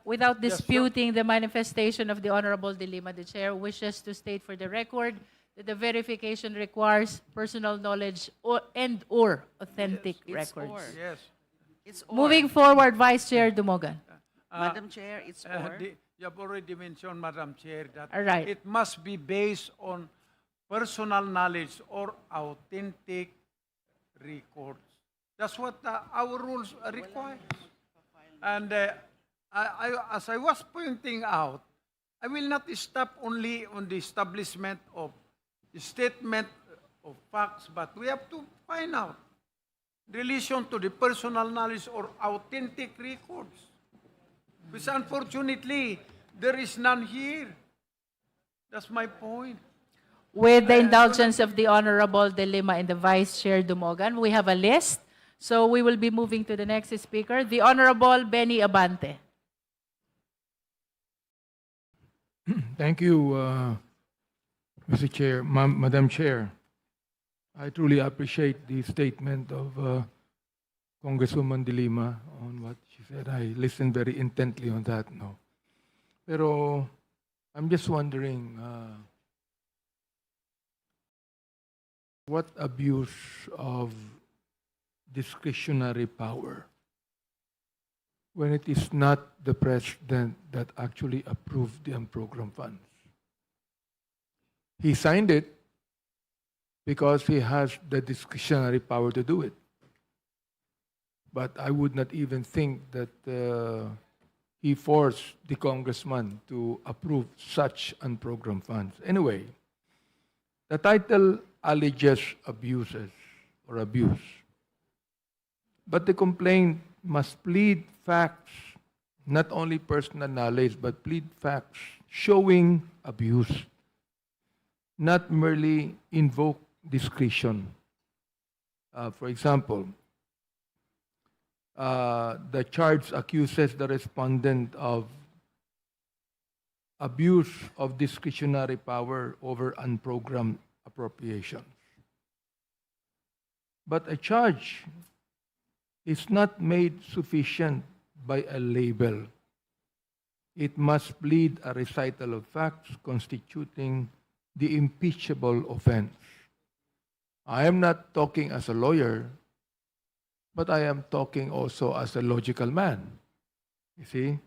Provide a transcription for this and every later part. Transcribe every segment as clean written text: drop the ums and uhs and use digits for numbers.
Without Yes, sir. disputing the manifestation of the Honorable De Lima, the Chair wishes to state for the record that the verification requires personal knowledge and/or authentic records. Yes. It's or. Moving forward, Vice Chair Dumogan. Madam Chair, it's or. You have already mentioned, Madam Chair, that All right. it must be based on personal knowledge or authentic records. That's what our rules require. And as I was pointing out, I will not stop only on the establishment of the statement of facts, but we have to find out relation to the personal knowledge or authentic records. Which unfortunately, there is none here. That's my point. With the indulgence of the Honorable De Lima and the Vice Chair Dumogan, we have a list. So we will be moving to the next speaker, the Honorable Benny Abante. Thank you, Mr. Chair, Madam Chair. I truly appreciate the statement of Congresswoman De Lima on what she said. I listened very intently on that. No, pero I'm just wondering what abuse of discretionary power when it is not the president that actually approved the unprogrammed funds. He signed it because he has the discretionary power to do it. But I would not even think that he forced the congressman to approve such unprogrammed funds. Anyway, the title alleges abuses or abuse. But the complaint must plead facts, not only personal knowledge, but plead facts showing abuse, not merely invoke discretion. For example, the charge accuses the respondent of abuse of discretionary power over unprogrammed appropriations. But a charge is not made sufficient by a label. It must plead a recital of facts constituting the impeachable offense. I am not talking as a lawyer, but I am talking also as a logical man. You see?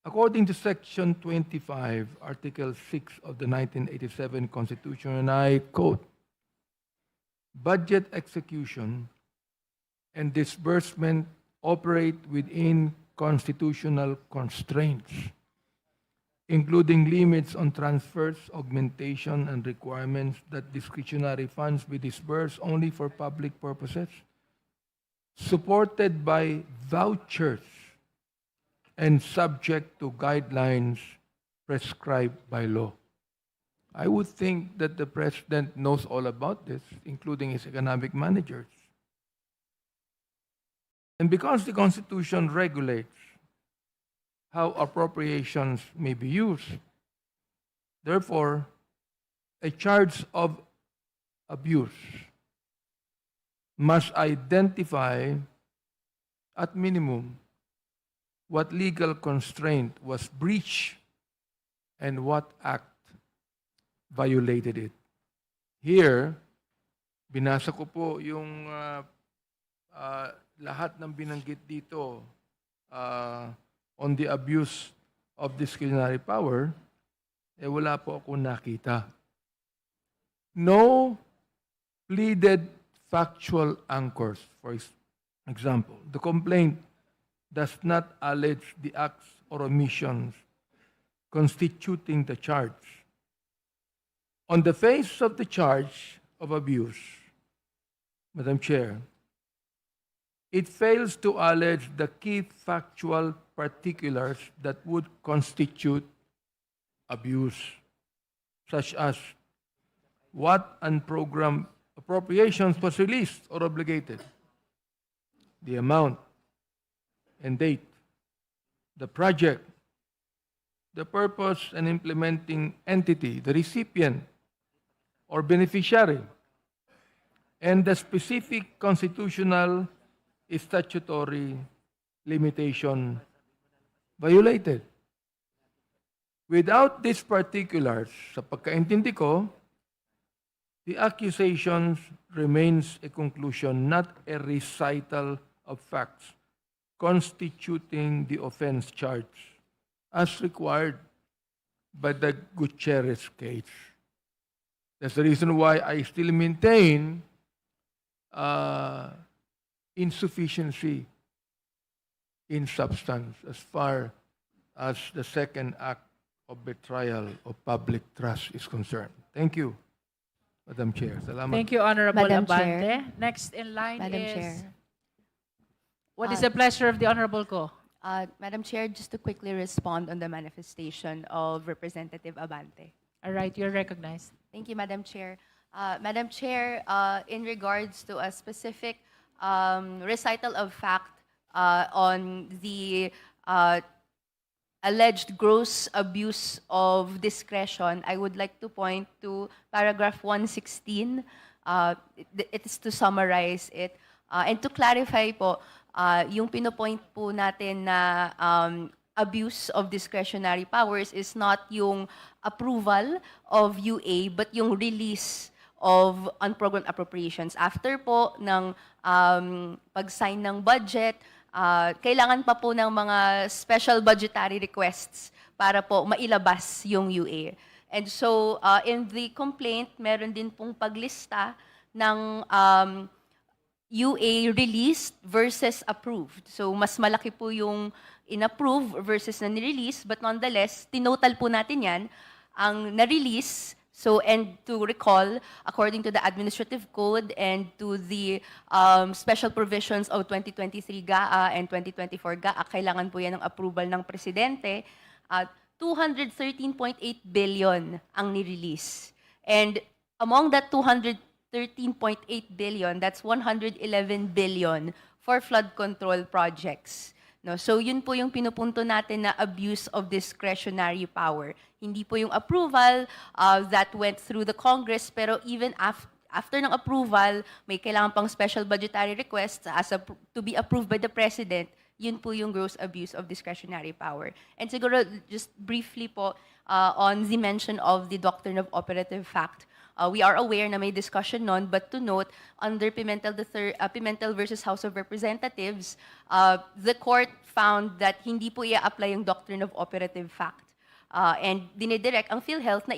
According to Section 25, Article 6 of the 1987 Constitution, and I quote, budget execution and disbursement operate within constitutional constraints, including limits on transfers, augmentation, and requirements that discretionary funds be disbursed only for public purposes, supported by vouchers, and subject to guidelines prescribed by law. I would think that the president knows all about this, including his economic managers. And because the Constitution regulates how appropriations may be used, therefore, a charge of abuse must identify, at minimum, what legal constraint was breached and what act violated it. Here, binasa ko po yung lahat ng binanggit dito on the abuse of discretionary power, wala po ako nakita. No pleaded factual anchors. For example, the complaint does not allege the acts or omissions constituting the charge. On the face of the charge of abuse, Madam Chair, it fails to allege the key factual particulars that would constitute abuse, such as what unprogrammed appropriations was released or obligated, the amount and date, the project, the purpose and implementing entity, the recipient or beneficiary, and the specific constitutional statutory limitation violated. Without these particulars, sa pagkaintindi ko, the accusations remains a conclusion, not a recital of facts constituting the offense charge as required by the Gutierrez case. That's the reason why I still maintain insufficiency in substance as far as the second act of betrayal of public trust is concerned. Thank you, Madam Chair. Salamat. Thank you, Honorable Madam Abante. Chair. Next in line Madam is... Chair. What is the pleasure of the Honorable Ko? Madam Chair, just to quickly respond on the manifestation of Representative Abante. All right, you're recognized. Thank you, Madam Chair. Madam Chair, in regards to a specific recital of fact on the alleged gross abuse of discretion, I would like to point to paragraph 116. It is to summarize it. And to clarify po, yung pinopoint po natin na abuse of discretionary powers is not yung approval of UA, but yung release of unprogrammed appropriations. After po ng pag-sign ng budget, kailangan pa po ng mga special budgetary requests para po mailabas yung UA. And so, in the complaint, meron din pong paglista ng UA released versus approved. So, mas malaki po yung in-approve versus na nirelease, but nonetheless, tinotal po natin yan, ang na-release. So, and to recall, according to the Administrative Code and to the special provisions of 2023 GAA and 2024 GAA, kailangan po yan ng approval ng Presidente. 213.8 billion ang nirelease. And among that 213.8 billion, that's 111 billion for flood control projects. No, so yun po yung pinupunto natin na abuse of discretionary power. Hindi po yung approval that went through the Congress, pero even after ng approval, may kailangan pang special budgetary requests to be approved by the President. Yun po yung gross abuse of discretionary power. And siguro, just briefly po, on the mention of the doctrine of operative fact, we are aware na may discussion nun, but to note, under Pimentel versus House of Representatives, the court found that hindi po i-apply yung doctrine of operative fact. And dinidirect ang PhilHealth na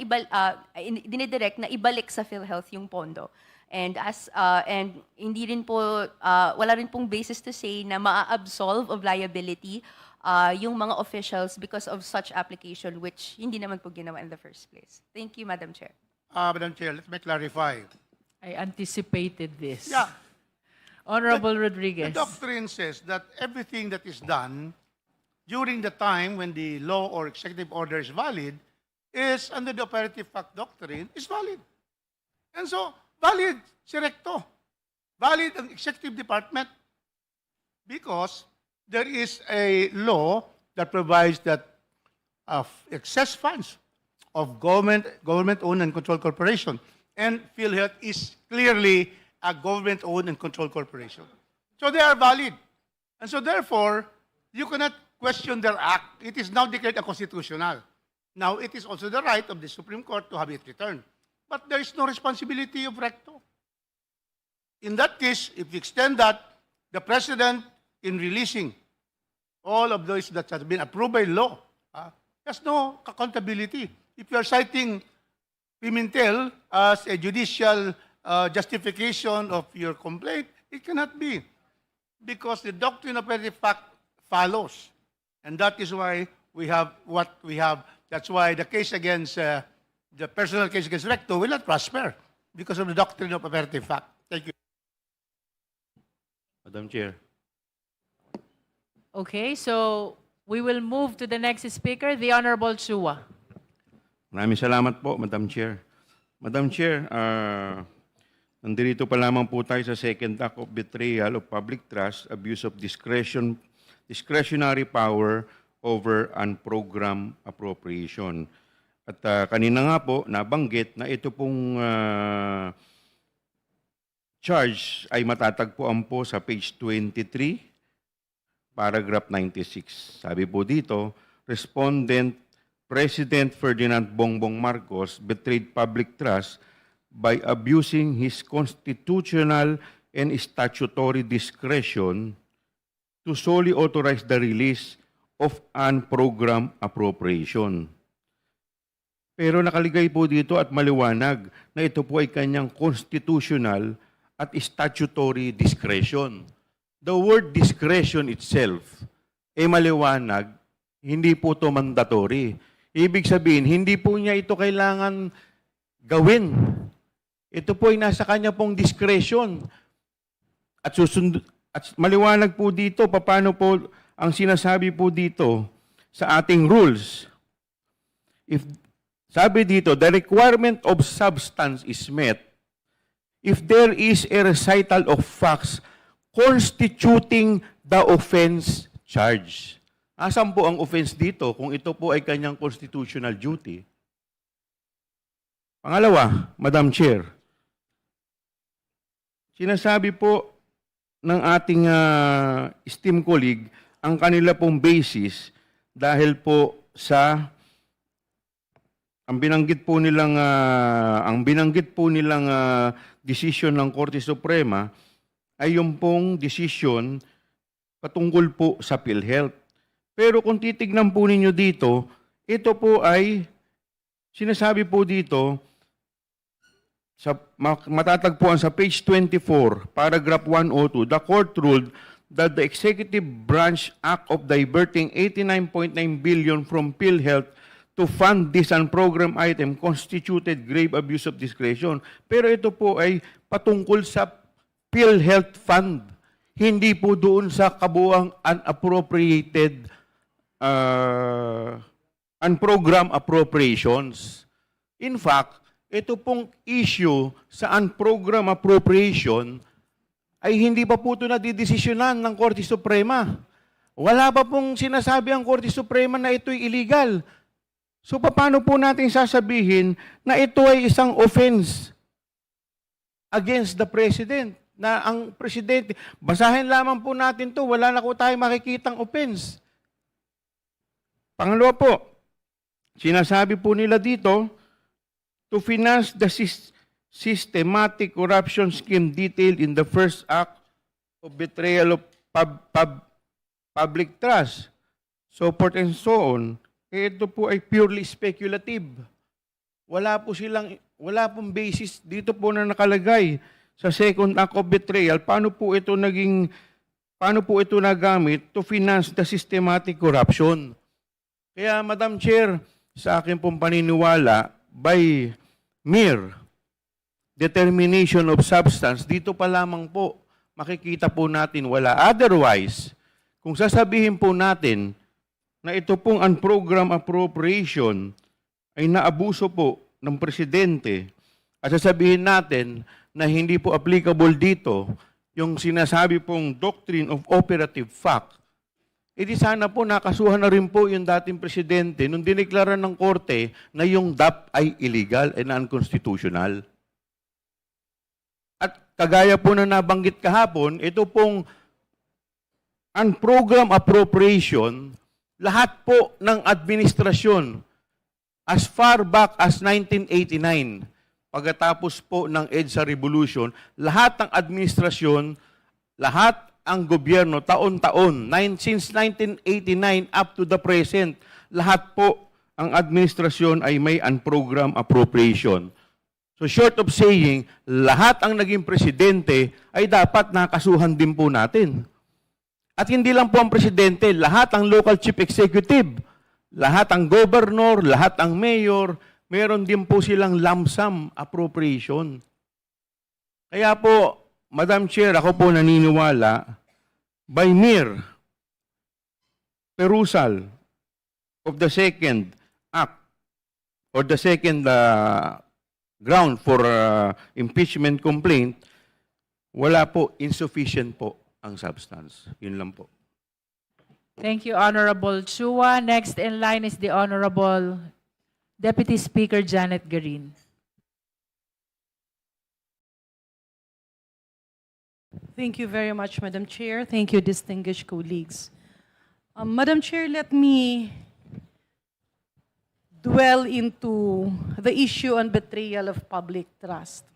dinidirect na ibalik sa PhilHealth yung pondo. And and hindi rin po wala rin pong basis to say na maa-absolve of liability yung mga officials because of such application, which hindi naman po ginawa in the first place. Thank you, Madam Chair. Madam Chair, let me clarify. I anticipated this. Yeah. Honorable The Rodriguez. doctrine says that everything that is done during the time when the law or executive order is valid is under the operative fact doctrine is valid. And so, valid si Recto. Valid ang executive department because there is a law that provides that excess funds of government-owned and controlled corporation. And PhilHealth is clearly a government-owned and controlled corporation. So they are valid. And so therefore, you cannot question their act. It is now declared unconstitutional. Now, it is also the right of the Supreme Court to have it returned. But there is no responsibility of Recto. In that case, if you extend that, the President, in releasing all of those that has been approved by law, has no accountability. If you are citing Pimentel as a judicial justification of your complaint, it cannot be. Because the doctrine of operative fact follows. And that is why we have what we have. That's why the case against, the personal case against Recto will not prosper because of the doctrine of operative fact. Thank you. Madam Chair. Okay, so we will move to the next speaker, the Honorable Chua. Maraming salamat po, Madam Chair. Madam Chair, nandito pa lamang po tayo sa second act of betrayal of public trust, abuse of discretionary power over unprogrammed appropriation. At kanina nga po, nabanggit na ito pong charge ay matatagpuan po sa page 23, paragraph 96. Sabi po dito, Respondent President Ferdinand Bongbong Marcos betrayed public trust by abusing his constitutional and statutory discretion to solely authorize the release of unprogrammed appropriation. Pero nakaligay po dito at maliwanag na ito po ay kanyang constitutional at statutory discretion. The word discretion itself ay maliwanag, hindi po ito mandatory. Ibig sabihin, hindi po niya ito kailangan gawin. Ito po ay nasa kanya pong discretion. At maliwanag po dito, paano po ang sinasabi po dito sa ating rules. Sabi dito, the requirement of substance is met if there is a recital of facts constituting the offense charge. Asan po ang offense dito kung ito po ay kanyang constitutional duty? Pangalawa, Madam Chair, sinasabi po ng ating esteemed colleague ang kanila pong basis dahil po sa ang binanggit po nilang decision ng Korte Suprema ay yung pong decision patungkol po sa PhilHealth. Pero kung titignan po ninyo dito, ito po ay sinasabi po dito matatagpuan sa page 24, paragraph 102, the court ruled that the executive branch act of diverting 89.9 billion from PhilHealth to fund this unprogrammed item constituted grave abuse of discretion. Pero ito po ay patungkol sa PhilHealth Fund, hindi po doon sa kabuang unappropriated unprogrammed appropriations. In fact, ito pong issue sa unprogrammed appropriation ay hindi pa po ito nadidesisyonan ng Korte Suprema. Wala pa pong sinasabi ang Korte Suprema na ito'y illegal. So paano po natin sasabihin na ito ay isang offense against the President? Na ang Presidente, basahin lamang po natin to, wala na po tayo makikitang offense. Pangalawa po, sinasabi po nila dito, to finance the systematic corruption scheme detailed in the first act of betrayal of public trust, so forth and so on, ito po ay purely speculative. Wala pong basis dito po na nakalagay sa second act of betrayal. Paano po ito nagamit to finance the systematic corruption? Kaya, Madam Chair, sa akin pong paniniwala, by mere determination of substance, dito pa lamang po, makikita po natin wala. Otherwise, kung sasabihin po natin na ito pong unprogrammed appropriation ay naabuso po ng Presidente at sasabihin natin na hindi po applicable dito yung sinasabi pong doctrine of operative fact, edi sana po nakasuhan na rin po yung dating Presidente nung dineklara ng Korte na yung DAP ay illegal and unconstitutional. At kagaya po na nabanggit kahapon, ito pong unprogrammed appropriation, lahat po ng administrasyon as far back as 1989, pagkatapos po ng EDSA Revolution, lahat ng administrasyon, lahat ang gobyerno, taon-taon, since 1989 up to the present, lahat po ang administrasyon ay may unprogrammed appropriation. So short of saying, lahat ang naging presidente ay dapat nakasuhan din po natin. At hindi lang po ang presidente, lahat ang local chief executive, lahat ang governor, lahat ang mayor, meron din po silang lump sum appropriation. Kaya po, Madam Chair, ako po naniniwala, by mere perusal of the second act or the second ground for impeachment complaint, wala po, insufficient po ang substance. Yun lang po. Thank you, Honorable Chua. Next in line is the Honorable Deputy Speaker Janet Garin. Thank you very much, Madam Chair. Thank you, distinguished colleagues. Madam Chair, let me dwell into the issue on betrayal of public trust.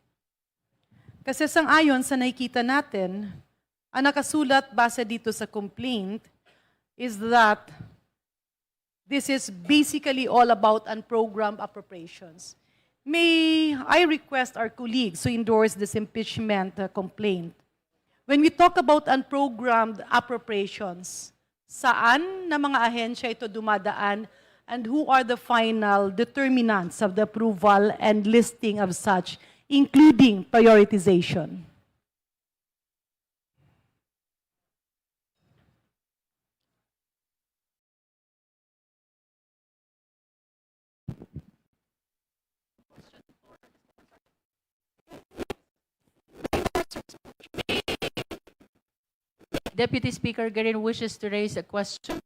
Kasi sang-ayon sa nakikita natin, ang nakasulat base dito sa complaint is that this is basically all about unprogrammed appropriations. May I request our colleagues to endorse this impeachment complaint? When we talk about unprogrammed appropriations, saan na mga ahensya ito dumadaan and who are the final determinants of the approval and listing of such, including prioritization? Deputy Speaker Garin wishes to raise a question.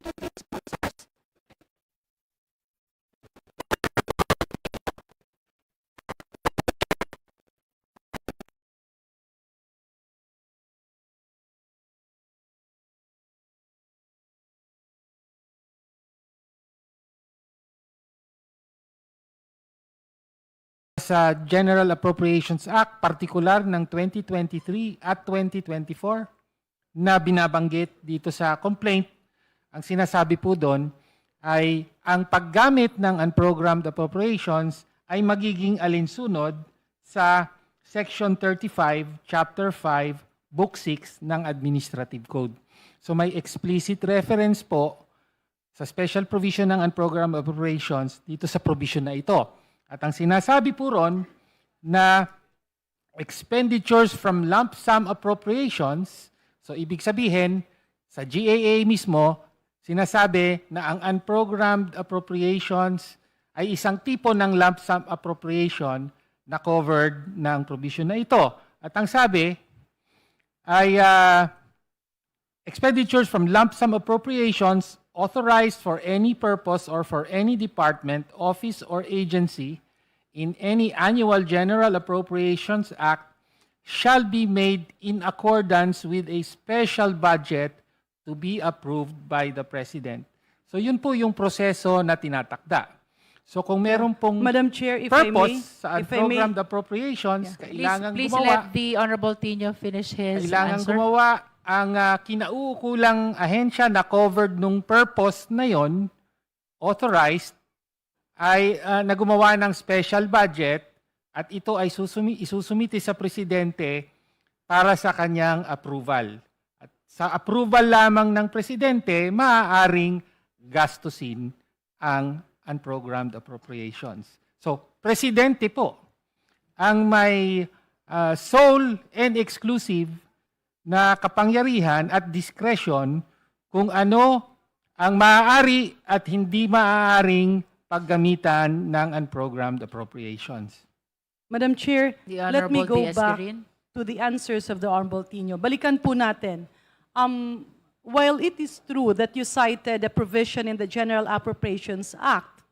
Sa General Appropriations Act, partikular ng 2023 at 2024 na binabanggit dito sa complaint, ang sinasabi po doon ay ang paggamit ng unprogrammed appropriations ay magiging alinsunod sa Section 35, Chapter 5, Book 6 ng Administrative Code. So may explicit reference po sa special provision ng unprogrammed appropriations dito sa provision na ito. At ang sinasabi po ron na expenditures from lump sum appropriations, so ibig sabihin, sa GAA mismo, sinasabi na ang unprogrammed appropriations ay isang tipo ng lump sum appropriation na covered ng provision na ito. At ang sabi ay expenditures from lump sum appropriations authorized for any purpose or for any department, office, or agency in any annual General Appropriations Act shall be made in accordance with a special budget to be approved by the President. So yun po yung proseso na tinatakda. So kung meron pong Madam Chair, if I may, purpose sa unprogrammed appropriations, kailangan Please gumawa. let the Honorable Tino finish his Kailangan answer. gumawa ang kinauukulang ahensya na covered nung purpose na yon, authorized, ay nagumawa ng special budget at ito ay isusumite sa Presidente para sa kanyang approval. At sa approval lamang ng Presidente, maaaring gastusin ang unprogrammed appropriations. So, Presidente po ang may sole and exclusive na kapangyarihan at discretion kung ano ang maaari at hindi maaaring paggamitan ng unprogrammed appropriations. Madam Chair, The let me Honorable go D.S. back Garin. to the answers of the Honorable Tino. Balikan po natin. While it is true that you cited a provision in the General Appropriations Act,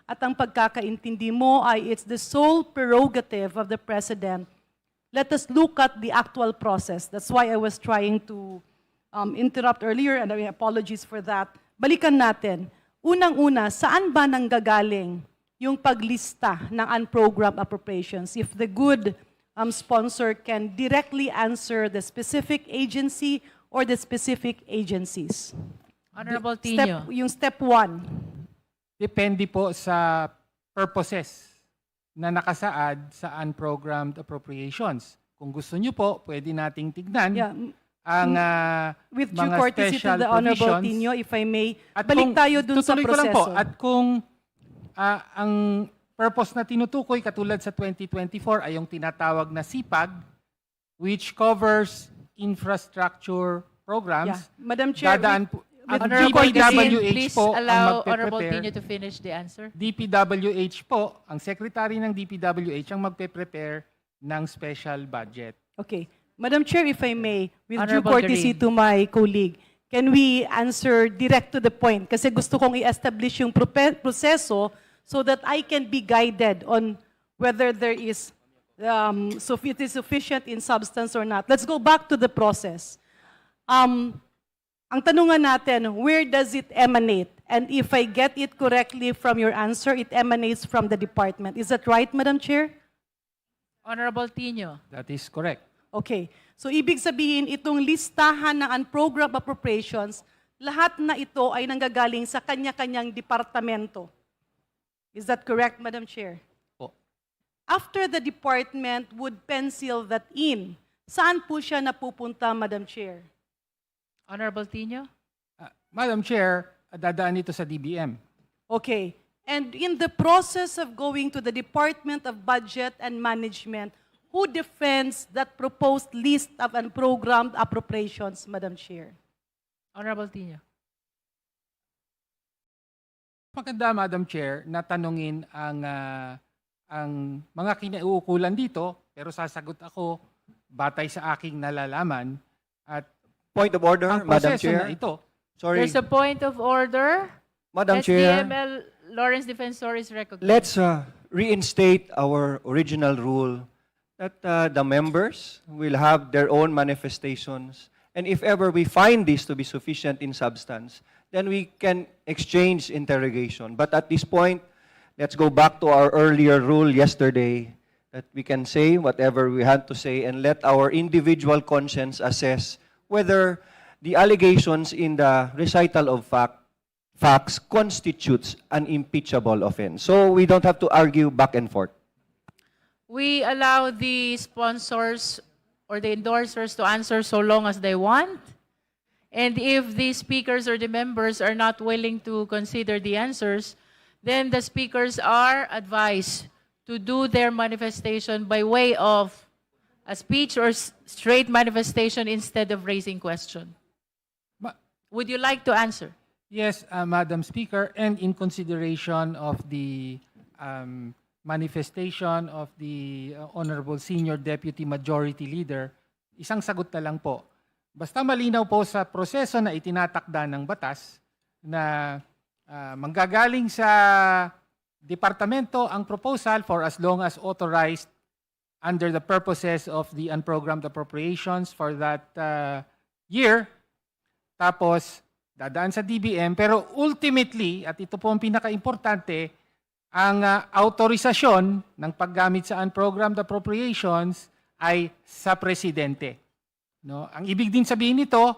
at ang pagkakaintindi mo ay it's the sole prerogative of the President, let us look at the actual process. That's why I was trying to interrupt earlier, and apologies for that. Balikan natin. Unang-una, saan ba nanggagaling yung paglista ng unprogrammed appropriations? If the good sponsor can directly answer the specific agency or the specific agencies. Honorable Tino. Yung step 1. Depende po sa purposes na nakasaad sa unprogrammed appropriations. Kung gusto nyo po, pwede nating tignan Yeah. ang With due mga courtesy to special the Honorable provisions. Tino, if I may, At balik kung- tayo dun sa tutuloy ko lang po, proseso. at kung ang purpose na tinutukoy katulad sa 2024 ay yung tinatawag na CPAG, which covers infrastructure programs, Yeah. Madam Chair, dadaan po, at Honorable DPWH please po ang allow Honorable Tino magpe-prepare. to finish the answer. DPWH po, ang secretary ng DPWH ang magpe-prepare ng special budget. Okay. Madam Chair, if I may, with due Honorable courtesy Garin. to my colleague, can we answer direct to the point? Kasi gusto kong i-establish yung proseso so that I can be guided on whether there is it is sufficient in substance or not. Let's go back to the process. Ang tanungan natin, where does it emanate? And if I get it correctly from your answer, it emanates from the department. Is that right, Madam Chair? Honorable Tino. That is correct. Okay. So ibig sabihin, itong listahan ng unprogrammed appropriations, lahat na ito ay nanggagaling sa kanya-kanyang departamento. Is that correct, Madam Chair? Po. After the department would pencil that in, saan po siya napupunta, Madam Chair? Honorable Tino. Madam Chair, dadaan ito sa DBM. Okay. And in the process of going to the Department of Budget and Management, who defends that proposed list of unprogrammed appropriations, Madam Chair? Honorable Tino. Maganda, Madam Chair, na tanungin ang mga kinauukulan dito, pero sasagot ako batay sa aking nalalaman at Point of order, ang Madam proseso na Chair. ito. Sorry, There's a point of order. Madam Chair. SDML Lawrence Defensor is recognized. Let's reinstate our original rule that the members will have their own manifestations. And if ever we find this to be sufficient in substance, then we can exchange interrogation. But at this point, let's go back to our earlier rule yesterday that we can say whatever we had to say and let our individual conscience assess whether the allegations in the recital of facts constitutes an impeachable offense. So we don't have to argue back and forth. We allow the sponsors or the endorsers to answer so long as they want. And if the speakers or the members are not willing to consider the answers, then the speakers are advised to do their manifestation by way of a speech or straight manifestation instead of raising question. Would you like to answer? Yes, Madam Speaker, and in consideration of the manifestation of the Honorable Senior Deputy Majority Leader, isang sagot na lang po. Basta malinaw po sa proseso na itinatakda ng batas na manggagaling sa departamento ang proposal for as long as authorized under the purposes of the unprogrammed appropriations for that year. Tapos, dadaan sa DBM. Pero ultimately, at ito po ang pinaka-importante, ang autorisasyon ng paggamit sa unprogrammed appropriations ay sa presidente. No? Ang ibig din sabihin nito,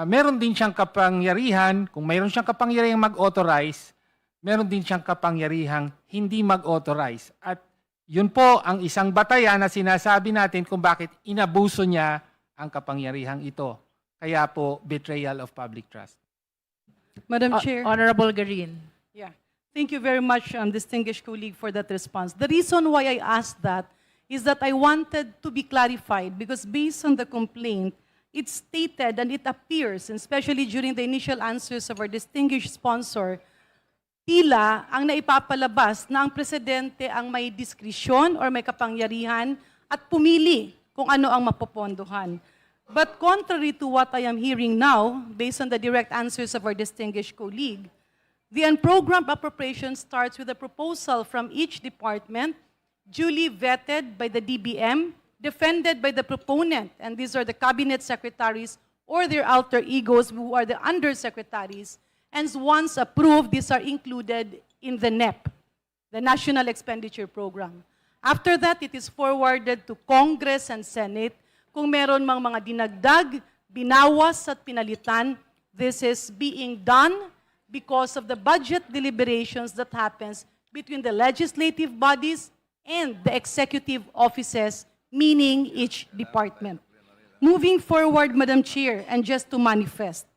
meron din siyang kapangyarihan, kung mayroon siyang kapangyarihang mag-authorize, meron din siyang kapangyarihang hindi mag-authorize. At yun po ang isang batayan na sinasabi natin kung bakit inabuso niya ang kapangyarihang ito. Kaya po, betrayal of public trust. Madam Chair. Honorable Garin. Yeah. Thank you very much, distinguished colleague, for that response. The reason why I asked that is that I wanted to be clarified because based on the complaint, it's stated and it appears, and especially during the initial answers of our distinguished sponsor, tila ang naipapalabas na ang presidente ang may diskresyon or may kapangyarihan at pumili kung ano ang mapopondohan. But contrary to what I am hearing now, based on the direct answers of our distinguished colleague, the unprogrammed appropriation starts with a proposal from each department, duly vetted by the DBM, defended by the proponent, and these are the cabinet secretaries or their alter egos who are the undersecretaries, and once approved, these are included in the NEP, the National Expenditure Program. After that, it is forwarded to Congress and Senate. Kung meron mang mga dinagdag, binawas at pinalitan, this is being done because of the budget deliberations that happens between the legislative bodies and the executive offices, meaning each department. Moving forward, Madam Chair, and just to manifest,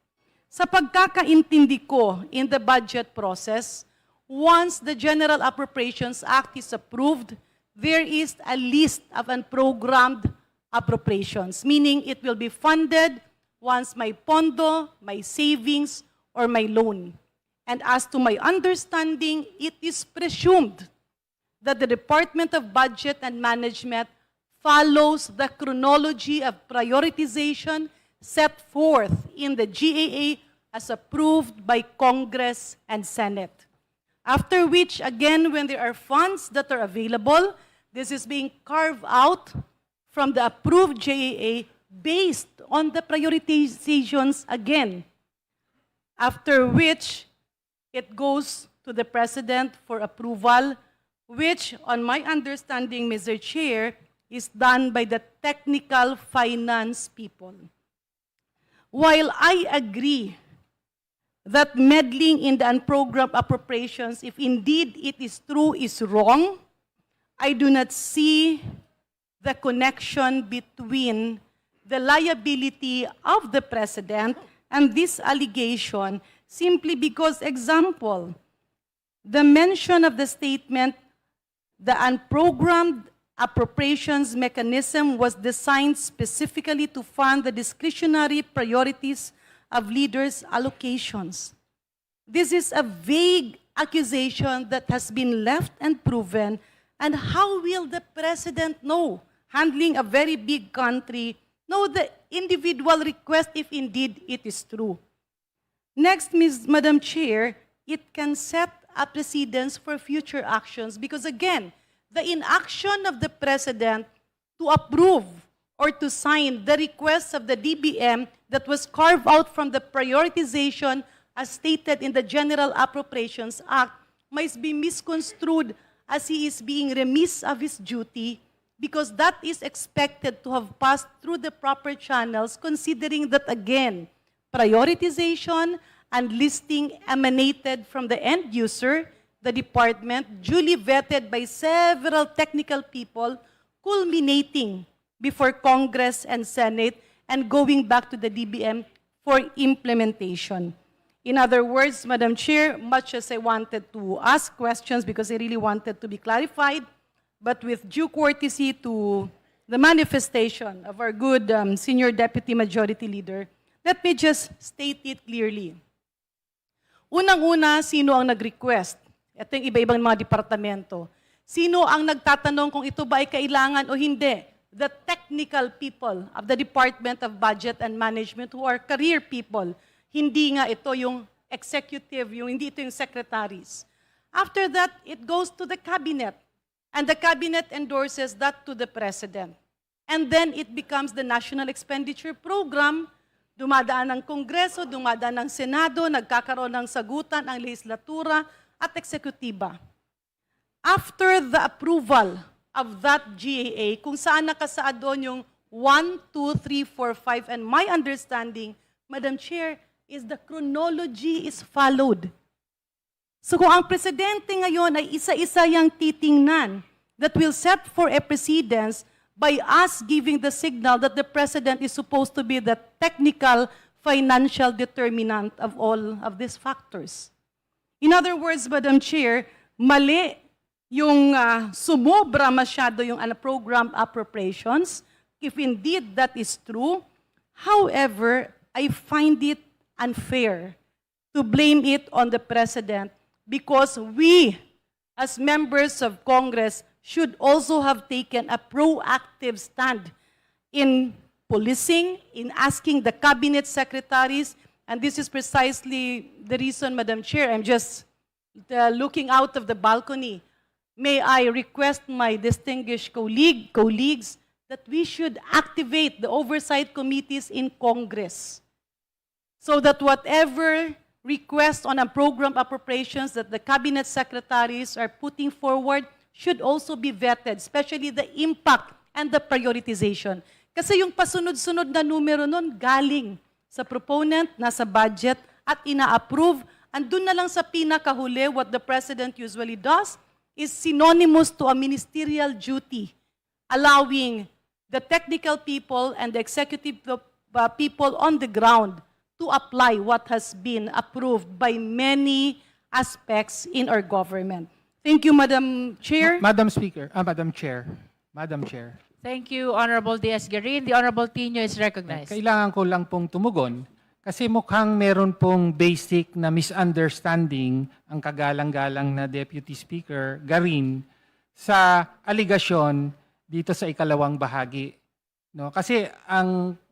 sa pagkakaintindi ko in the budget process, once the General Appropriations Act is approved, there is a list of unprogrammed appropriations, meaning it will be funded once may pondo, may savings, or may loan. And as to my understanding, it is presumed that the Department of Budget and Management follows the chronology of prioritization set forth in the GAA as approved by Congress and Senate. After which, again, when there are funds that are available, this is being carved out from the approved GAA based on the prioritizations, again, after which it goes to the President for approval, which, on my understanding, Mr. Chair, is done by the technical finance people. While I agree that meddling in the unprogrammed appropriations, if indeed it is true, is wrong, I do not see the connection between the liability of the President and this allegation, simply because, example, the mention of the statement, the unprogrammed appropriations mechanism was designed specifically to fund the discretionary priorities of leaders' allocations. This is a vague accusation that has been left unproven, and how will the President know, handling a very big country, know the individual request if indeed it is true? Next, Madam Chair, it can set a precedence for future actions because, again, the inaction of the President to approve or to sign the request of the DBM that was carved out from the prioritization as stated in the General Appropriations Act might be misconstrued as he is being remiss of his duty because that is expected to have passed through the proper channels, considering that, again, prioritization and listing emanated from the end user, the department, duly vetted by several technical people, culminating before Congress and Senate and going back to the DBM for implementation. In other words, Madam Chair, much as I wanted to ask questions because I really wanted to be clarified, but with due courtesy to the manifestation of our good Senior Deputy Majority Leader, let me just state it clearly. Unang-una, sino ang nag-request? Ito yung iba-ibang mga departamento. Sino ang nagtatanong kung ito ba ay kailangan o hindi? The technical people of the Department of Budget and Management who are career people. Hindi nga ito yung executive, hindi ito yung secretaries. After that, it goes to the cabinet. And the cabinet endorses that to the President. And then it becomes the National Expenditure Program. Dumadaan ng Kongreso, dumadaan ng Senado, nagkakaroon ng sagutan ang legislatura at eksekutiba. After the approval of that GAA, kung saan nakasaad doon yung 1, 2, 3, 4, 5, and my understanding, Madam Chair, is the chronology is followed. So kung ang Presidente ngayon ay isa-isa yang titingnan that will set for a precedence by us giving the signal that the President is supposed to be the technical financial determinant of all of these factors. In other words, Madam Chair, mali yung sumobra masyado yung unprogrammed appropriations, if indeed that is true. However, I find it unfair to blame it on the President because we, as members of Congress, should also have taken a proactive stand in policing, in asking the cabinet secretaries, and this is precisely the reason, Madam Chair, I'm just looking out of the balcony. May I request my distinguished colleagues that we should activate the oversight committees in Congress so that whatever requests on a program appropriations that the cabinet secretaries are putting forward should also be vetted, especially the impact and the prioritization. Kasi yung pasunod-sunod na numero nun galing sa proponent, nasa budget, at ina-approve, andun na lang sa pinakahuli, what the President usually does is synonymous to a ministerial duty, allowing the technical people and the executive people on the ground to apply what has been approved by many aspects in our government. Thank you, Madam Chair. Madam Speaker, Madam Chair. Thank you, Honorable Diaz-Garin. The Honorable Tino is recognized. Kailangan ko lang pong tumugon kasi mukhang meron pong basic na misunderstanding ang kagalang-galang na Deputy Speaker Garin sa aligasyon dito sa ikalawang bahagi. No? Kasi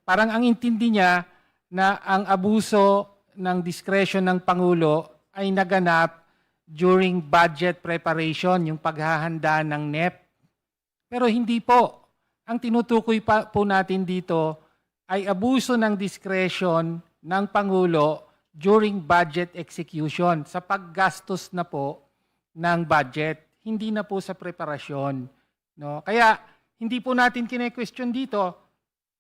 parang ang intindi niya na ang abuso ng discretion ng Pangulo ay naganap during budget preparation, yung paghahanda ng NEP. Pero hindi po. Ang tinutukoy po natin dito ay abuso ng discretion ng Pangulo during budget execution, sa paggastos na po ng budget, hindi na po sa preparasyon. No? Kaya hindi po natin kine-question dito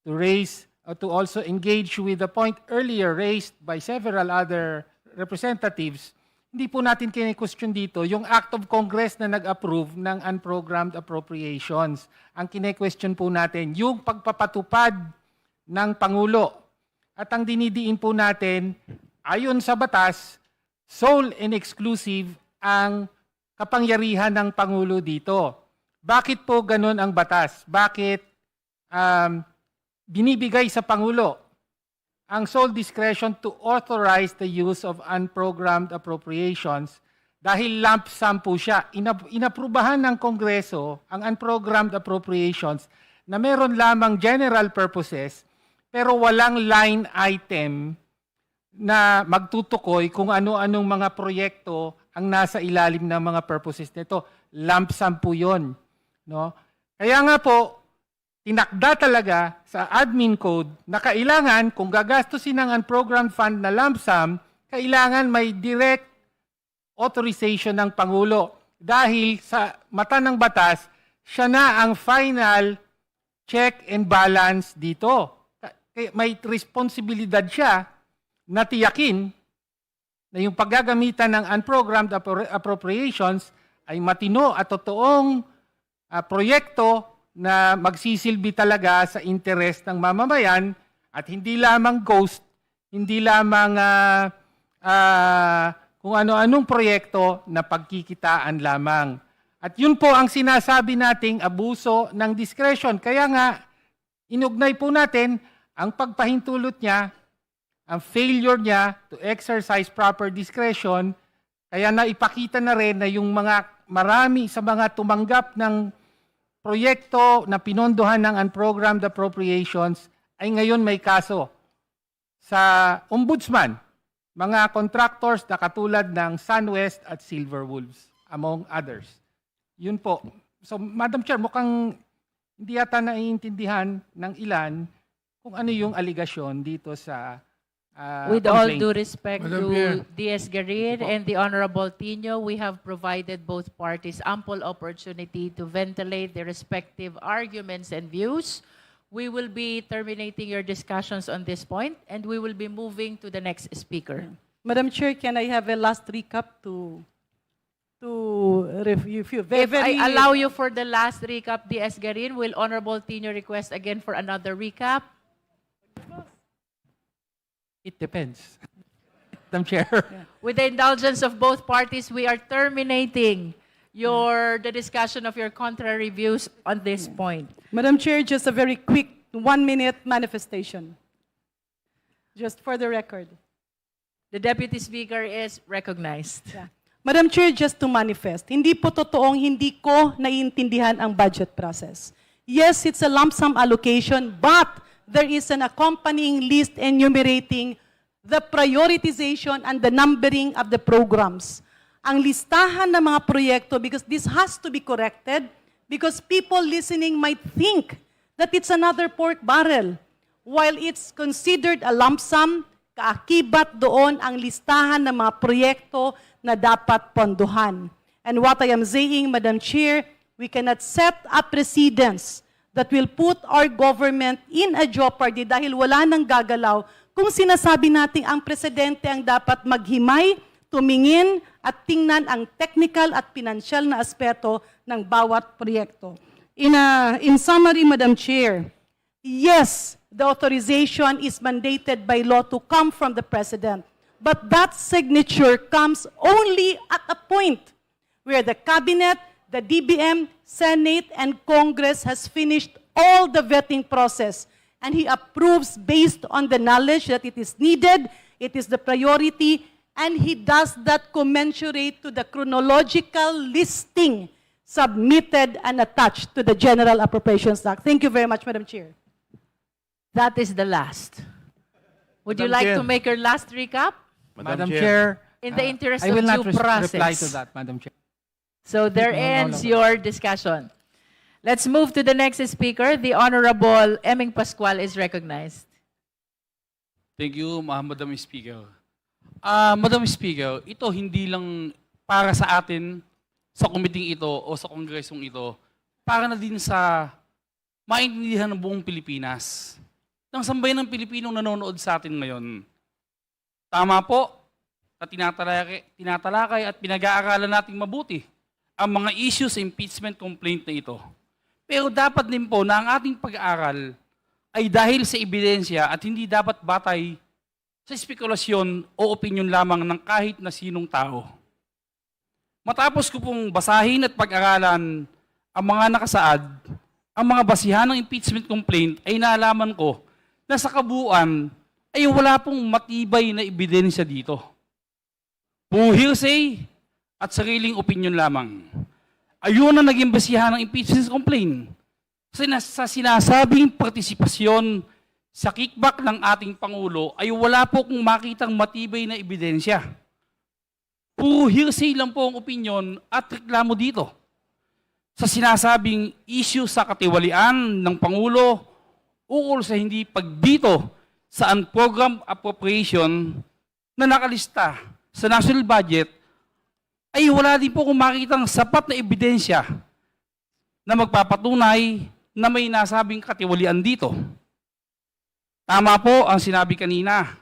to raise or to also engage with the point earlier raised by several other representatives. Hindi po natin kine-question dito yung Act of Congress na nag-approve ng unprogrammed appropriations. Ang kine-question po natin yung pagpapatupad ng Pangulo. At ang dinidiin po natin, ayon sa batas, sole and exclusive ang kapangyarihan ng Pangulo dito. Bakit po ganun ang batas? Bakit binibigay sa Pangulo ang sole discretion to authorize the use of unprogrammed appropriations dahil lump sum po siya. Inaprubahan ng Kongreso ang unprogrammed appropriations na meron lamang general purposes pero walang line item na magtutukoy kung ano-anong mga proyekto ang nasa ilalim ng mga purposes nito. Lump sum po yun. No? Kaya nga po, tinakda talaga sa admin code na kailangan, kung gagastusin ng unprogrammed fund na lump sum, kailangan may direct authorization ng Pangulo. Dahil sa mata ng batas, siya na ang final check and balance dito. May responsibilidad siya na tiyakin na yung paggagamitan ng unprogrammed appropriations ay matino at totoong proyekto na magsisilbi talaga sa interes ng mamamayan at hindi lamang ghost, hindi lamang kung ano-anong proyekto na pagkikitaan lamang. At yun po ang sinasabi nating abuso ng discretion. Kaya nga, inugnay po natin ang pagpahintulot niya, ang failure niya to exercise proper discretion, kaya naipakita na rin na yung marami sa mga tumanggap ng proyekto na pinondohan ng unprogrammed appropriations ay ngayon may kaso sa ombudsman, mga contractors na katulad ng SunWest at Silver Wolves, among others. Yun po. So, Madam Chair, mukhang hindi yata naiintindihan ng ilan kung ano yung aligasyon dito sa With all complaint. due respect Madam to Chair. D.S. Garin and the Honorable Tino, we have provided both parties ample opportunity to ventilate their respective arguments and views. We will be terminating your discussions on this point, and we will be moving to the next speaker. Madam Chair, can I have a last recap to review? If I allow you for the last recap, D.S. Garin, will Honorable Tino request again for another recap? It depends. Madam Chair. With the indulgence of both parties, we are terminating the discussion of your contrary views on this point. Madam Chair, just a very quick 1-minute manifestation. Just for the record. The Deputy Speaker is recognized. Yeah. Madam Chair, just to manifest, hindi po totoong hindi ko naiintindihan ang budget process. Yes, it's a lump sum allocation, but there is an accompanying list enumerating the prioritization and the numbering of the programs. Ang listahan ng mga proyekto, because this has to be corrected, because people listening might think that it's another pork barrel. While it's considered a lump sum, kaakibat doon ang listahan ng mga proyekto na dapat pondohan. And what I am saying, Madam Chair, we cannot set up precedents that will put our government in a jeopardy dahil wala nang gagalaw kung sinasabi natin ang presidente ang dapat maghimay, tumingin at tingnan ang technical at pinansyal na aspeto ng bawat proyekto. In summary, Madam Chair, yes, the authorization is mandated by law to come from the President, but that signature comes only at a point where the Cabinet, the DBM, Senate, and Congress has finished all the vetting process, and he approves based on the knowledge that it is needed, it is the priority, and he does that commensurate to the chronological listing submitted and attached to the General Appropriations Act. Thank you very much, Madam Chair. That is the last. Would you Madam like Chair. to make your last recap? Madam Chair. In the interest I will of not due process. reply to that, Madam Chair. So there ends your discussion. Let's move to the next speaker. The Honorable Eming Pascual is recognized. Thank you, Madam Speaker. Madam Speaker, ito hindi lang para sa atin, sa committee ito o sa kongresong ito, para na din sa maintindihan ng buong Pilipinas. Ng sambayan ng Pilipinong nanonood sa atin ngayon. Tama po, na tinatalakay at pinag-aaralan nating mabuti ang mga issues sa impeachment complaint na ito. Pero dapat din po na ang ating pag-aaral ay dahil sa ebidensya at hindi dapat batay sa spekulasyon o opinyon lamang ng kahit na sinong tao. Matapos ko pong basahin at pag-aralan ang mga nakasaad, ang mga basihan ng impeachment complaint ay naalaman ko na sa kabuuan ay wala pong matibay na ebidensya dito. Puro hearsay at sariling opinyon lamang. Ayun ang naging basihan ng impeachment complaint sa sinasabing partisipasyon sa kickback ng ating Pangulo ay wala po kong makitang matibay na ebidensya. Puro hearsay lang po ang opinyon at reklamo dito. Sa sinasabing issue sa katiwalian ng Pangulo ukol sa hindi pagbito sa unprogrammed appropriation na nakalista sa national budget ay wala din po kung makitang sapat na ebidensya na magpapatunay na may nasabing katiwalian dito. Tama po ang sinabi kanina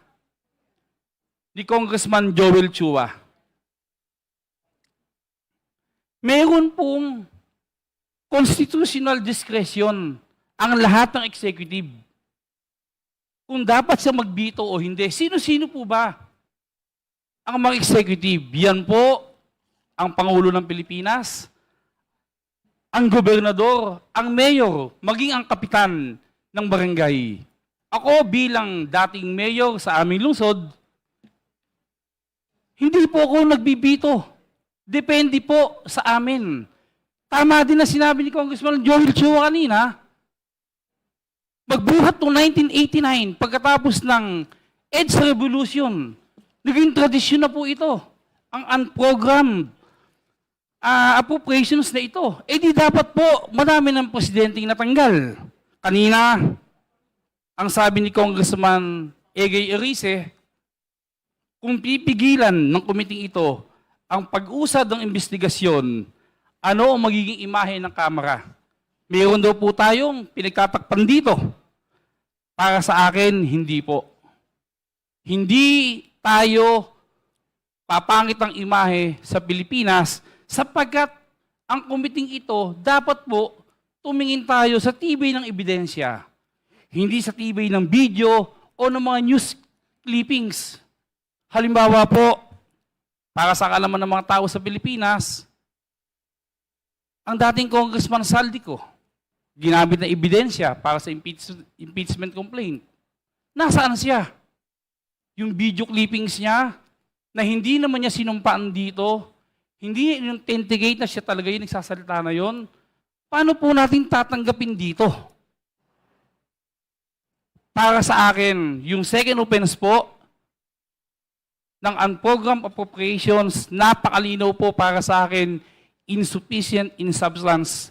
ni Congressman Joel Chua. Meron pong constitutional discretion ang lahat ng executive. Kung dapat siya magbito o hindi, sino-sino po ba ang mga executive? Yan po ang Pangulo ng Pilipinas, ang gobernador, ang mayor, maging ang kapitan ng barangay. Ako bilang dating mayor sa aming lungsod, hindi po ako nagbibito. Depende po sa amin. Tama din na sinabi ni Congressman Joel Chua kanina, magbuhat noong 1989 pagkatapos ng EDSA Revolution, naging tradisyon na po ito, ang unprogrammed appropriations na ito. Eh di dapat po marami ng presidenteng natanggal. Kanina, ang sabi ni Congressman Egay Erice, kung pipigilan ng komiting ito ang pag-usad ng investigasyon, ano ang magiging imahe ng Kamara? Meron daw po tayong pinagtatakpan dito. Para sa akin, hindi po. Hindi tayo papangit ang imahe sa Pilipinas sapagkat ang komiting ito dapat po tumingin tayo sa tibay ng ebidensya. Hindi sa tibay ng video o ng mga news clippings. Halimbawa po, para sa kaalaman ng mga tao sa Pilipinas, ang dating Congressman Saldico, ginamit na ebidensya para sa impeachment complaint. Nasaan siya? Yung video clippings niya na hindi naman niya sinumpaan dito, hindi yung authenticate na siya talaga yung nagsasalita na yon. Paano po natin tatanggapin dito? Para sa akin, yung second offense po ng unprogrammed appropriations, napakalinaw po para sa akin, insufficient in substance.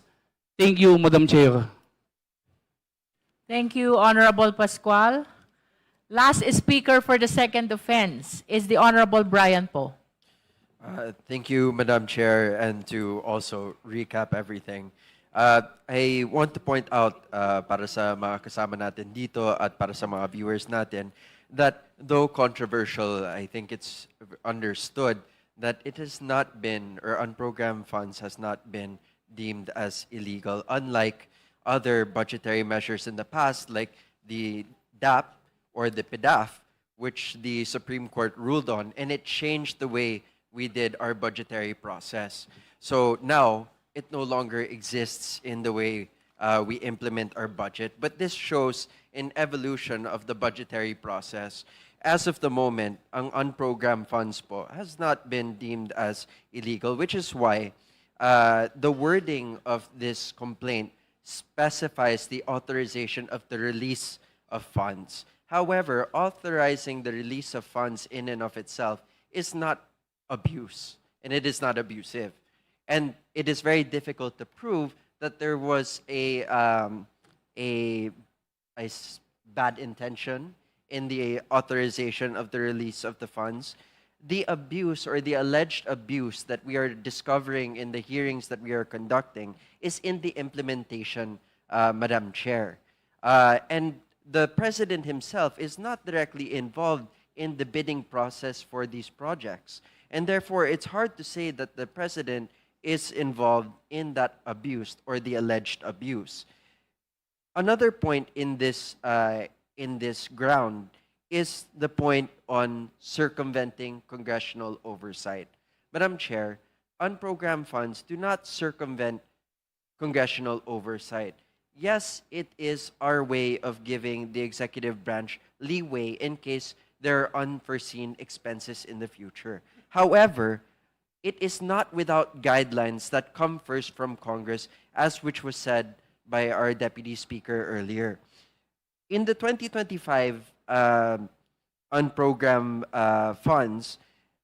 Thank you, Madam Chair. Thank you, Honorable Pascual. Last speaker for the second offense is the Honorable Brian Po. Thank you, Madam Chair, and to also recap everything. I want to point out para sa mga kasama natin dito at para sa mga viewers natin that though controversial, I think it's understood that it has not been, or unprogrammed funds has not been deemed as illegal, unlike other budgetary measures in the past, like the DAP or the PDAF, which the Supreme Court ruled on, and it changed the way we did our budgetary process. So now, it no longer exists in the way we implement our budget, but this shows an evolution of the budgetary process. As of the moment, ang unprogrammed funds po has not been deemed as illegal, which is why the wording of this complaint specifies the authorization of the release of funds. However, authorizing the release of funds in and of itself is not abuse, and it is not abusive. And it is very difficult to prove that there was a bad intention in the authorization of the release of the funds. the abuse or the alleged abuse that we are discovering in the hearings that we are conducting is in the implementation, Madam Chair. And the President himself is not directly involved in the bidding process for these projects. And therefore, it's hard to say that the President is involved in that abuse or the alleged abuse. Another point in this ground is the point on circumventing congressional oversight. Madam Chair, unprogrammed funds do not circumvent congressional oversight. Yes, it is our way of giving the executive branch leeway in case there are unforeseen expenses in the future. However, it is not without guidelines that come first from Congress, as which was said by our Deputy Speaker earlier. In the 2025 unprogrammed funds,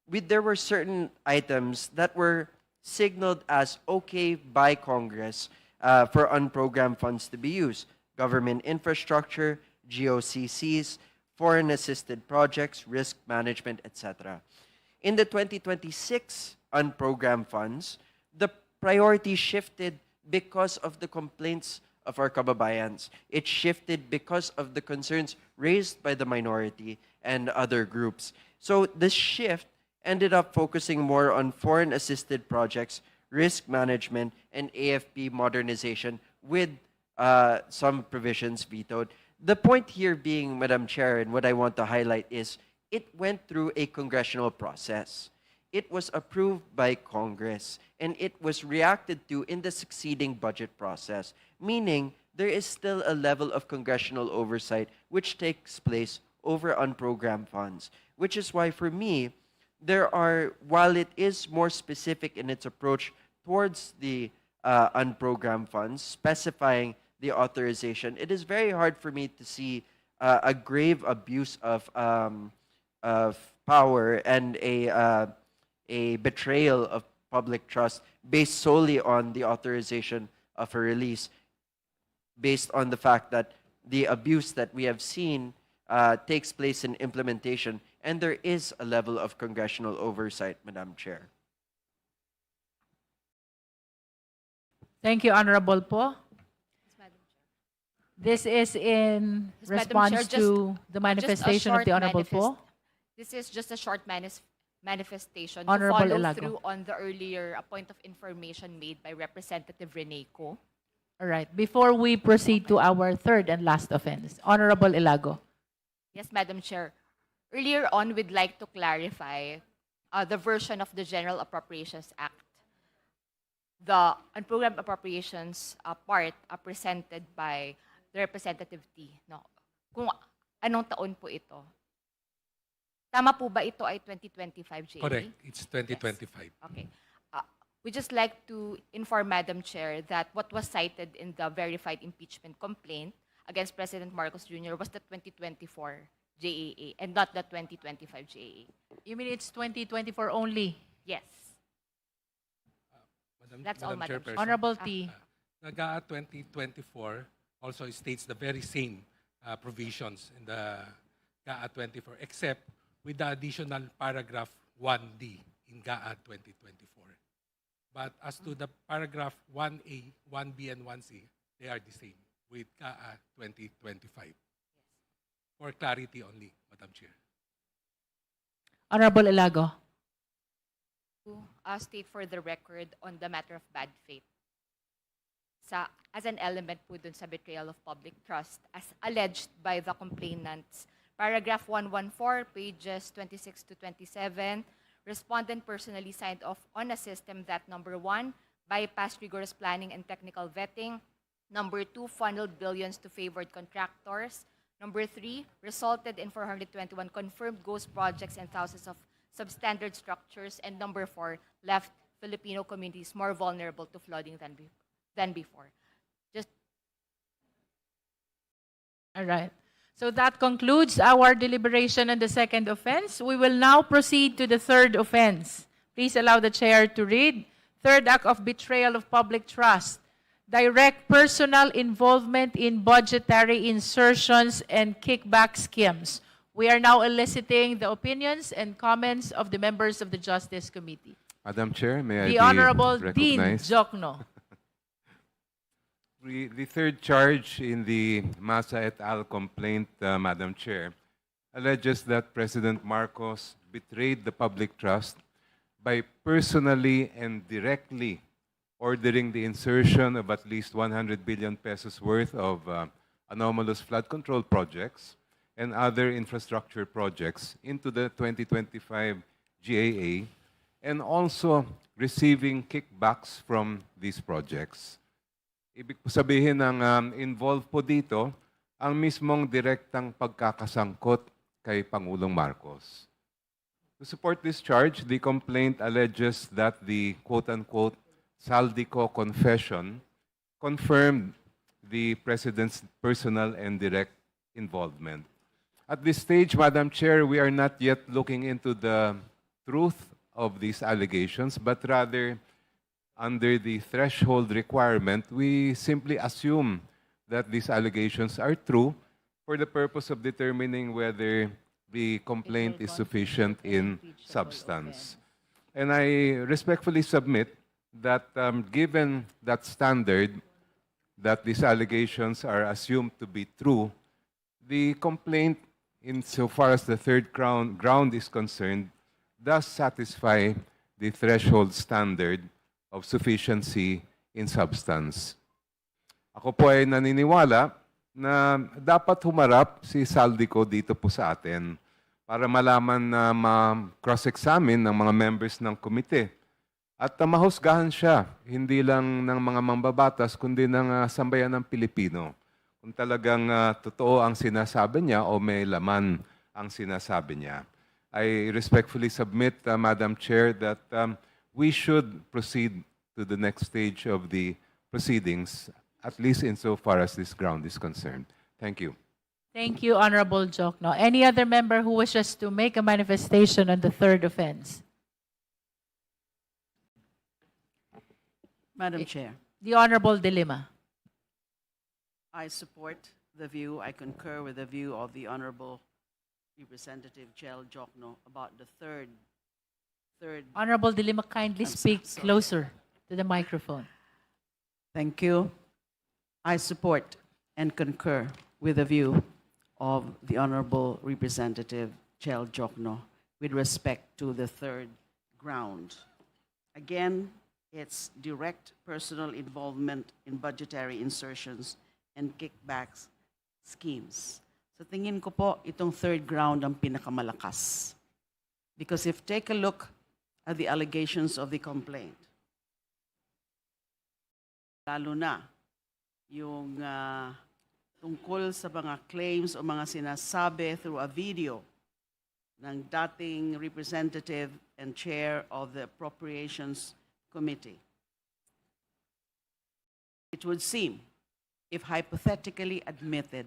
there were certain items that were signaled as okay by Congress for unprogrammed funds to be used. Government infrastructure, GOCCs, foreign-assisted projects, risk management, etc. In the 2026 unprogrammed funds, the priority shifted because of the complaints of our kababayans. It shifted because of the concerns raised by the minority and other groups. So this shift ended up focusing more on foreign-assisted projects, risk management, and AFP modernization with some provisions vetoed. The point here being, Madam Chair, and what I want to highlight is it went through a congressional process. It was approved by Congress, and it was reacted to in the succeeding budget process, meaning there is still a level of congressional oversight which takes place over unprogrammed funds, which is why for me, while it is more specific in its approach towards the unprogrammed funds, specifying the authorization, it is very hard for me to see a grave abuse of power and a betrayal of public trust based solely on the authorization of a release, based on the fact that the abuse that we have seen takes place in implementation, and there is a level of congressional oversight, Madam Chair. Thank you, Honorable Po. This is in Yes, Madam response Chair, to the manifestation of the Honorable Po. This is just a short manifestation Honorable to follow Ilago. through on the earlier point of information made by Representative Reneco. All right. Before we proceed to our third and last offense, Honorable Ilago. Yes, Madam Chair. Earlier on, we'd like to clarify the version of the General Appropriations Act. The unprogrammed appropriations part presented by the Representative T. No? Kung anong taon po ito? Tama po ba ito ay 2025 GA? Correct. It's 2025. Yes. Okay. We just like to inform Madam Chair that what was cited in the verified impeachment complaint against President Marcos Jr. was the 2024 JAA and not the 2025 JAA. You mean it's 2024 only? Yes. That's all, Madam Chair. Chairperson, Honorable T. NAGA 2024 also states the very same provisions in the GAA 24, except with the additional paragraph 1D in GAA 2024. But as to the paragraph 1A, 1B, and 1C, they are the same with GAA 2025. For clarity only, Madam Chair. Honorable Ilago. To state for the record on the matter of bad faith. As an element po dun sa betrayal of public trust, as alleged by the complainants, paragraph 114, pages 26 to 27, respondent personally signed off on a system that, number 1, bypassed rigorous planning and technical vetting, number 2, funneled billions to favored contractors, number 3, resulted in 421 confirmed ghost projects and thousands of substandard structures, and number 4, left Filipino communities more vulnerable to flooding than before. All right. So that concludes our deliberation on the second offense. We will now proceed to the third offense. Please allow the chair to read. Third act of betrayal of public trust. Direct personal involvement in budgetary insertions and kickback schemes We are now eliciting the opinions and comments of the members of the Justice Committee. Madam Chair, may I The be Honorable Dean recognized? Jokno. The third charge in the Massa et al. Complaint, Madam Chair, alleges that President Marcos betrayed the public trust by personally and directly ordering the insertion of at least 100 billion pesos worth of anomalous flood control projects and other infrastructure projects into the 2025 GAA, and also receiving kickbacks from these projects. Ibig po sabihin ng involved po dito ang mismong direktang pagkakasangkot kay Pangulong Marcos. To support this charge, the complaint alleges that the quote-unquote Saldico confession confirmed the President's personal and direct involvement. At this stage, Madam Chair, we are not yet looking into the truth of these allegations, but rather, under the threshold requirement, we simply assume that these allegations are true for the purpose of determining whether the complaint is sufficient in substance. And I respectfully submit that given that standard, that these allegations are assumed to be true, the complaint, insofar as the third ground is concerned, does satisfy the threshold standard of sufficiency in substance. Ako po ay naniniwala na dapat humarap si Saldico dito po sa atin para malaman na ma-cross-examine ng mga members ng komite at mahusgahan siya, hindi lang ng mga mambabatas, kundi ng sambayan ng Pilipino. Kung talagang totoo ang sinasabi niya o may laman ang sinasabi niya. I respectfully submit, Madam Chair, that we should proceed to the next stage of the proceedings, at least insofar as this ground is concerned. Thank you. Thank you, Honorable Jokno. Any other member who wishes to make a manifestation on the third offense? Madam Chair, The Honorable De Lima. I support the view, I concur with the view of the Honorable Representative Jel Jokno about the third. Honorable De Lima, kindly speak closer to the microphone. Thank you. I support and concur with the view of the Honorable Representative Jel Jokno with respect to the third ground. Again, it's direct personal involvement in budgetary insertions and kickbacks schemes. Sa tingin ko po, itong third ground ang pinakamalakas. Because if take a look at the allegations of the complaint, lalo na yung tungkol sa mga claims o mga sinasabi through a video ng dating representative and chair of the Appropriations Committee. It would seem, if hypothetically admitted,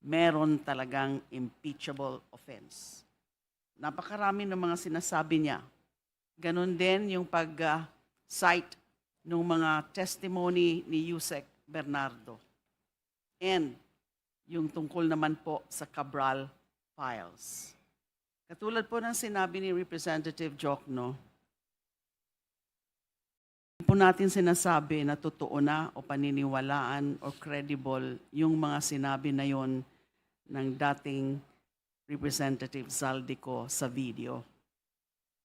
meron talagang impeachable offense. Napakarami ng mga sinasabi niya. Ganon din yung pag-cite ng mga testimony ni Yusek Bernardo. And yung tungkol naman po sa Cabral files. Katulad po ng sinabi ni Representative Jokno, po natin sinasabi na totoo na o paniniwalaan o credible yung mga sinabi na yon ng dating Representative Saldico sa video.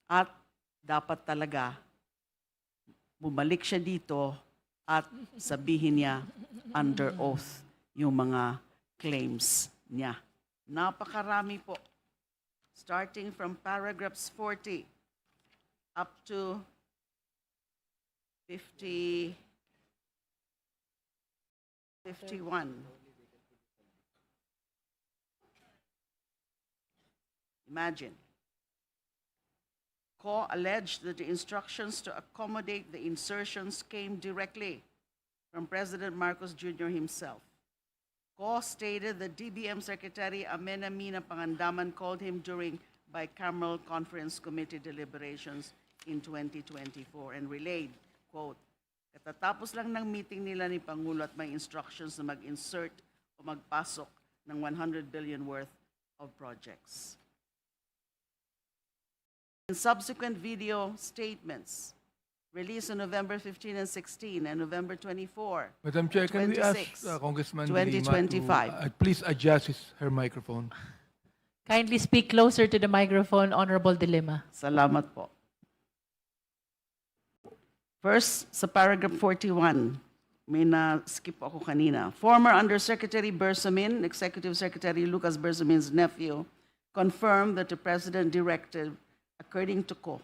At dapat talaga bumalik siya dito at sabihin niya under oath yung mga claims niya. Napakarami po. Starting from paragraphs 40 up to 51. Imagine. Ko alleged that the instructions to accommodate the insertions came directly from President Marcos Jr. himself. Ko stated that DBM Secretary Amena Mina Pangandaman called him during bicameral conference committee deliberations in 2024 and relayed, quote, katatapos lang ng meeting nila ni Pangulo at may instructions na mag-insert o magpasok ng 100 billion worth of projects. In subsequent video statements released on November 15 and 16 and November 24, Madam Chair, can we ask 26, Congressman De Lima 2025. to please adjust her microphone? Kindly speak closer to the microphone, Honorable De Lima. Salamat po. First, sa paragraph 41, may na-skip ako kanina. Former Undersecretary Bersamin, Executive Secretary Lucas Bersamin's nephew, confirmed that the President directed according to Ko.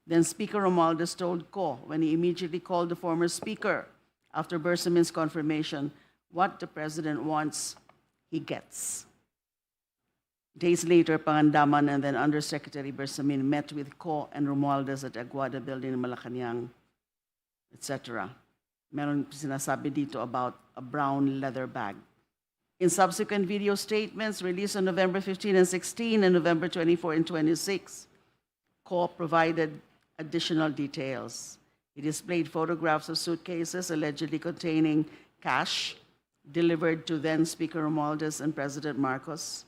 Then Speaker Romualdez told Ko, when he immediately called the former Speaker after Bersamin's confirmation, what the President wants, he gets. Days later, Pangandaman and then Undersecretary Bersamin met with Ko and Romualdez at Aguada Building in Malacanang, etc. Meron sinasabi dito about a brown leather bag. In subsequent video statements released on November 15 and 16 and November 24 and 26, Ko provided additional details. He displayed photographs of suitcases allegedly containing cash delivered to then Speaker Romualdez and President Marcos.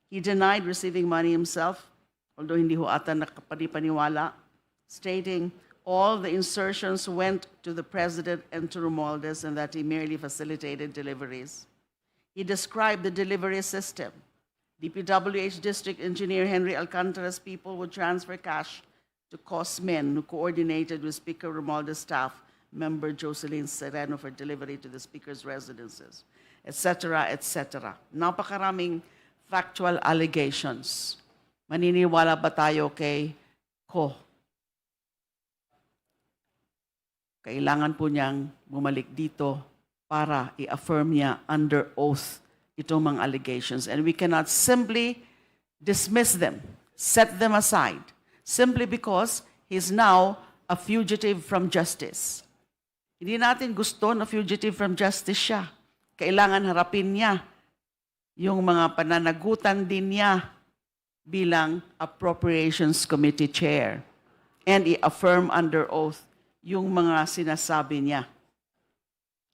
He denied receiving money himself, although hindi ho ata nakapaniwala, stating all the insertions went to the President and to Romualdez and that he merely facilitated deliveries. He described the delivery system. DPWH District Engineer Henry Alcantara's people would transfer cash to cost men who coordinated with Speaker Romualdez's staff member Jocelyn Sereno for delivery to the Speaker's residences, etc., etc. Napakaraming factual allegations. Maniniwala ba tayo kay Ko? Kailangan po niyang bumalik dito para i-affirm niya under oath itong mga allegations. And we cannot simply dismiss them, set them aside, simply because he's now a fugitive from justice. Hindi natin gusto na fugitive from justice siya. Kailangan harapin niya yung mga pananagutan din niya bilang Appropriations Committee Chair and i-affirm under oath yung mga sinasabi niya.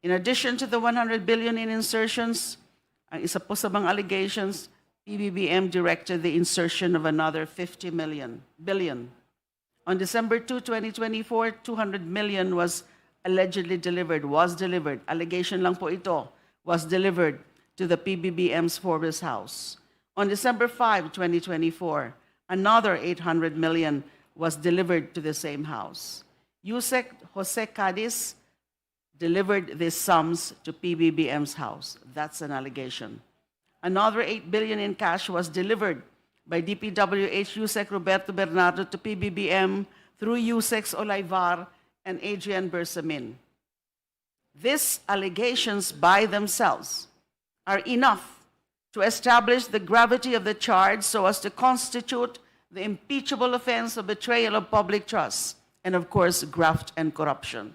In addition to the 100 billion in insertions, ang isa po sa mga allegations, PBBM directed the insertion of another 50 billion. On December 2, 2024, 200 million was allegedly delivered, allegation lang po ito, was delivered to the PBBM's Forbes House. On December 5, 2024, another 800 million was delivered to the same house. Yusek Jose Cadiz delivered these sums to PBBM's house. That's an allegation. Another 8 billion in cash was delivered by DPWH Yusek Roberto Bernardo to PBBM through Yusecs Olivar and Adrian Bersamin. These allegations by themselves are enough to establish the gravity of the charge so as to constitute the impeachable offense of betrayal of public trust and, of course, graft and corruption.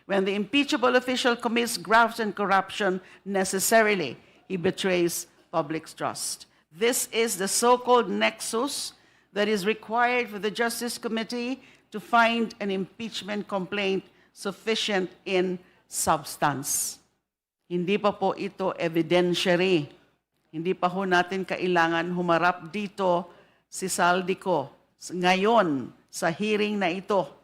When the impeachable official commits graft and corruption, necessarily he betrays public trust. This is the so-called nexus that is required for the Justice Committee to find an impeachment complaint sufficient in substance. Hindi pa po ito evidentiary. Hindi pa ho natin kailangan humarap dito si Saldico ngayon sa hearing na ito.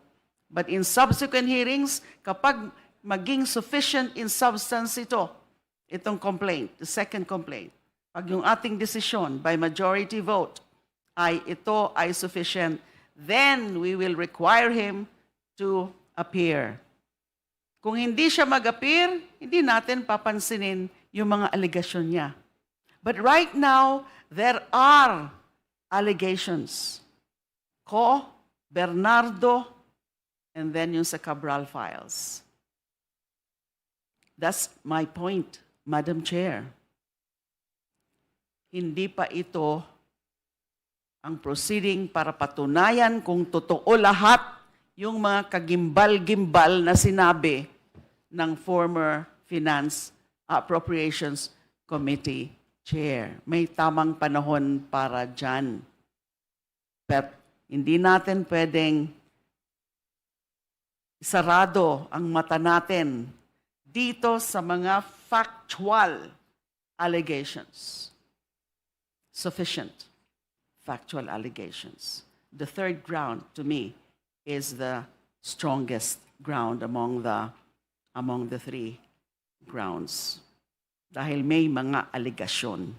But in subsequent hearings, kapag maging sufficient in substance itong complaint, the second complaint, pag yung ating desisyon by majority vote ay ito ay sufficient, then we will require him to appear. Kung hindi siya mag-appear, hindi natin papansinin yung mga allegation niya. But right now, there are allegations. Ko, Bernardo, and then yung sa Cabral files. That's my point, Madam Chair. Hindi pa ito ang proceeding para patunayan kung totoo lahat yung mga kagimbal-gimbal na sinabi ng former Finance Appropriations Committee Chair. May tamang panahon para dyan. But hindi natin pwedeng sarado ang mata natin dito sa mga factual allegations. sufficient factual allegations. The third ground, to me, is the strongest ground among the three grounds. Dahil may mga aligasyon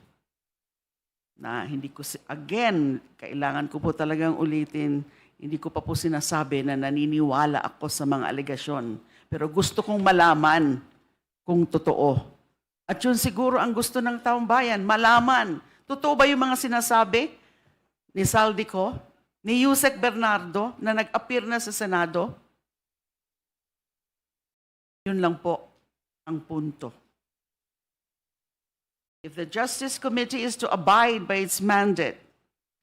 na hindi ko, again, kailangan ko po talagang ulitin, hindi ko pa po sinasabi na naniniwala ako sa mga aligasyon. Pero gusto kong malaman kung totoo. At yun siguro ang gusto ng taong bayan, malaman. Totoo ba yung mga sinasabi ni Zaldico, ni Yusek Bernardo na nag-appear na sa Senado? Yun lang po ang punto. If the Justice Committee is to abide by its mandate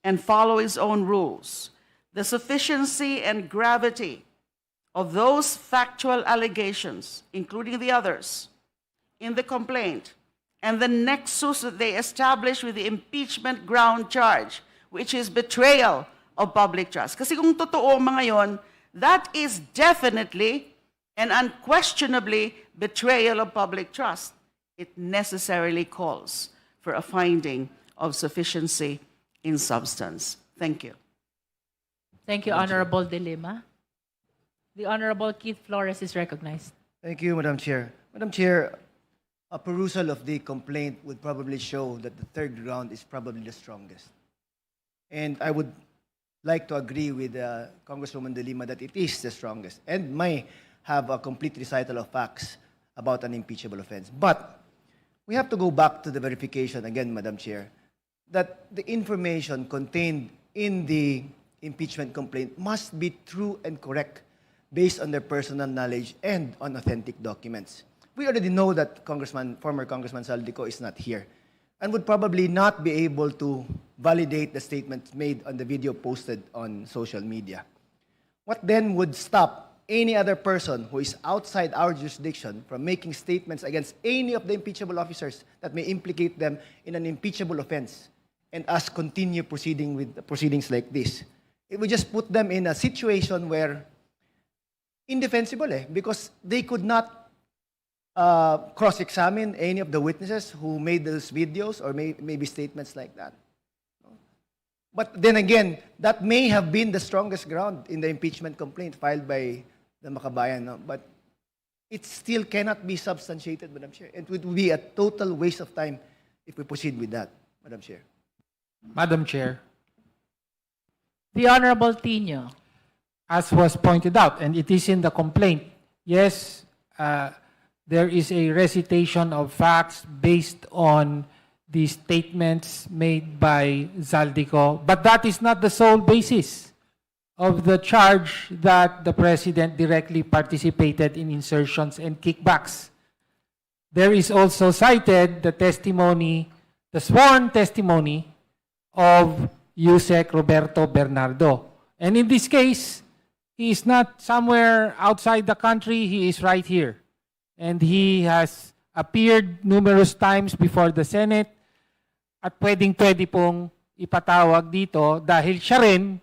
and follow its own rules, the sufficiency and gravity of those factual allegations, including the others, in the complaint, and the nexus that they establish with the impeachment ground charge, which is betrayal of public trust. Kasi kung totoo mga yon, that is definitely and unquestionably betrayal of public trust. It necessarily calls for a finding of sufficiency in substance. Thank you. Thank you, Honorable De Lima. The Honorable Keith Flores is recognized. Thank you, Madam Chair. Madam Chair, a perusal of the complaint would probably show that the third ground is probably the strongest. And I would like to agree with Congresswoman De Lima that it is the strongest and may have a complete recital of facts about an impeachable offense. But we have to go back to the verification again, Madam Chair, that the information contained in the impeachment complaint must be true and correct based on their personal knowledge and on authentic documents. We already know that former Congressman Zaldico is not here and would probably not be able to validate the statements made on the video posted on social media. What then would stop any other person who is outside our jurisdiction from making statements against any of the impeachable officers that may implicate them in an impeachable offense and us continue proceeding with proceedings like this? It would just put them in a situation where indefensible because they could not cross-examine any of the witnesses who made those videos or maybe statements like that. But then again, that may have been the strongest ground in the impeachment complaint filed by the Makabayan. No? But it still cannot be substantiated, Madam Chair. It would be a total waste of time if we proceed with that, Madam Chair. Madam Chair, The Honorable Tino. as was pointed out, and it is in the complaint, yes, there is a recitation of facts based on the statements made by Zaldico, but that is not the sole basis of the charge that the President directly participated in insertions and kickbacks. There is also cited the testimony, the sworn testimony of Yusek Roberto Bernardo. And in this case, he is not somewhere outside the country, he is right here. And he has appeared numerous times before the Senate at pwedeng-pwede pong ipatawag dito dahil siya rin,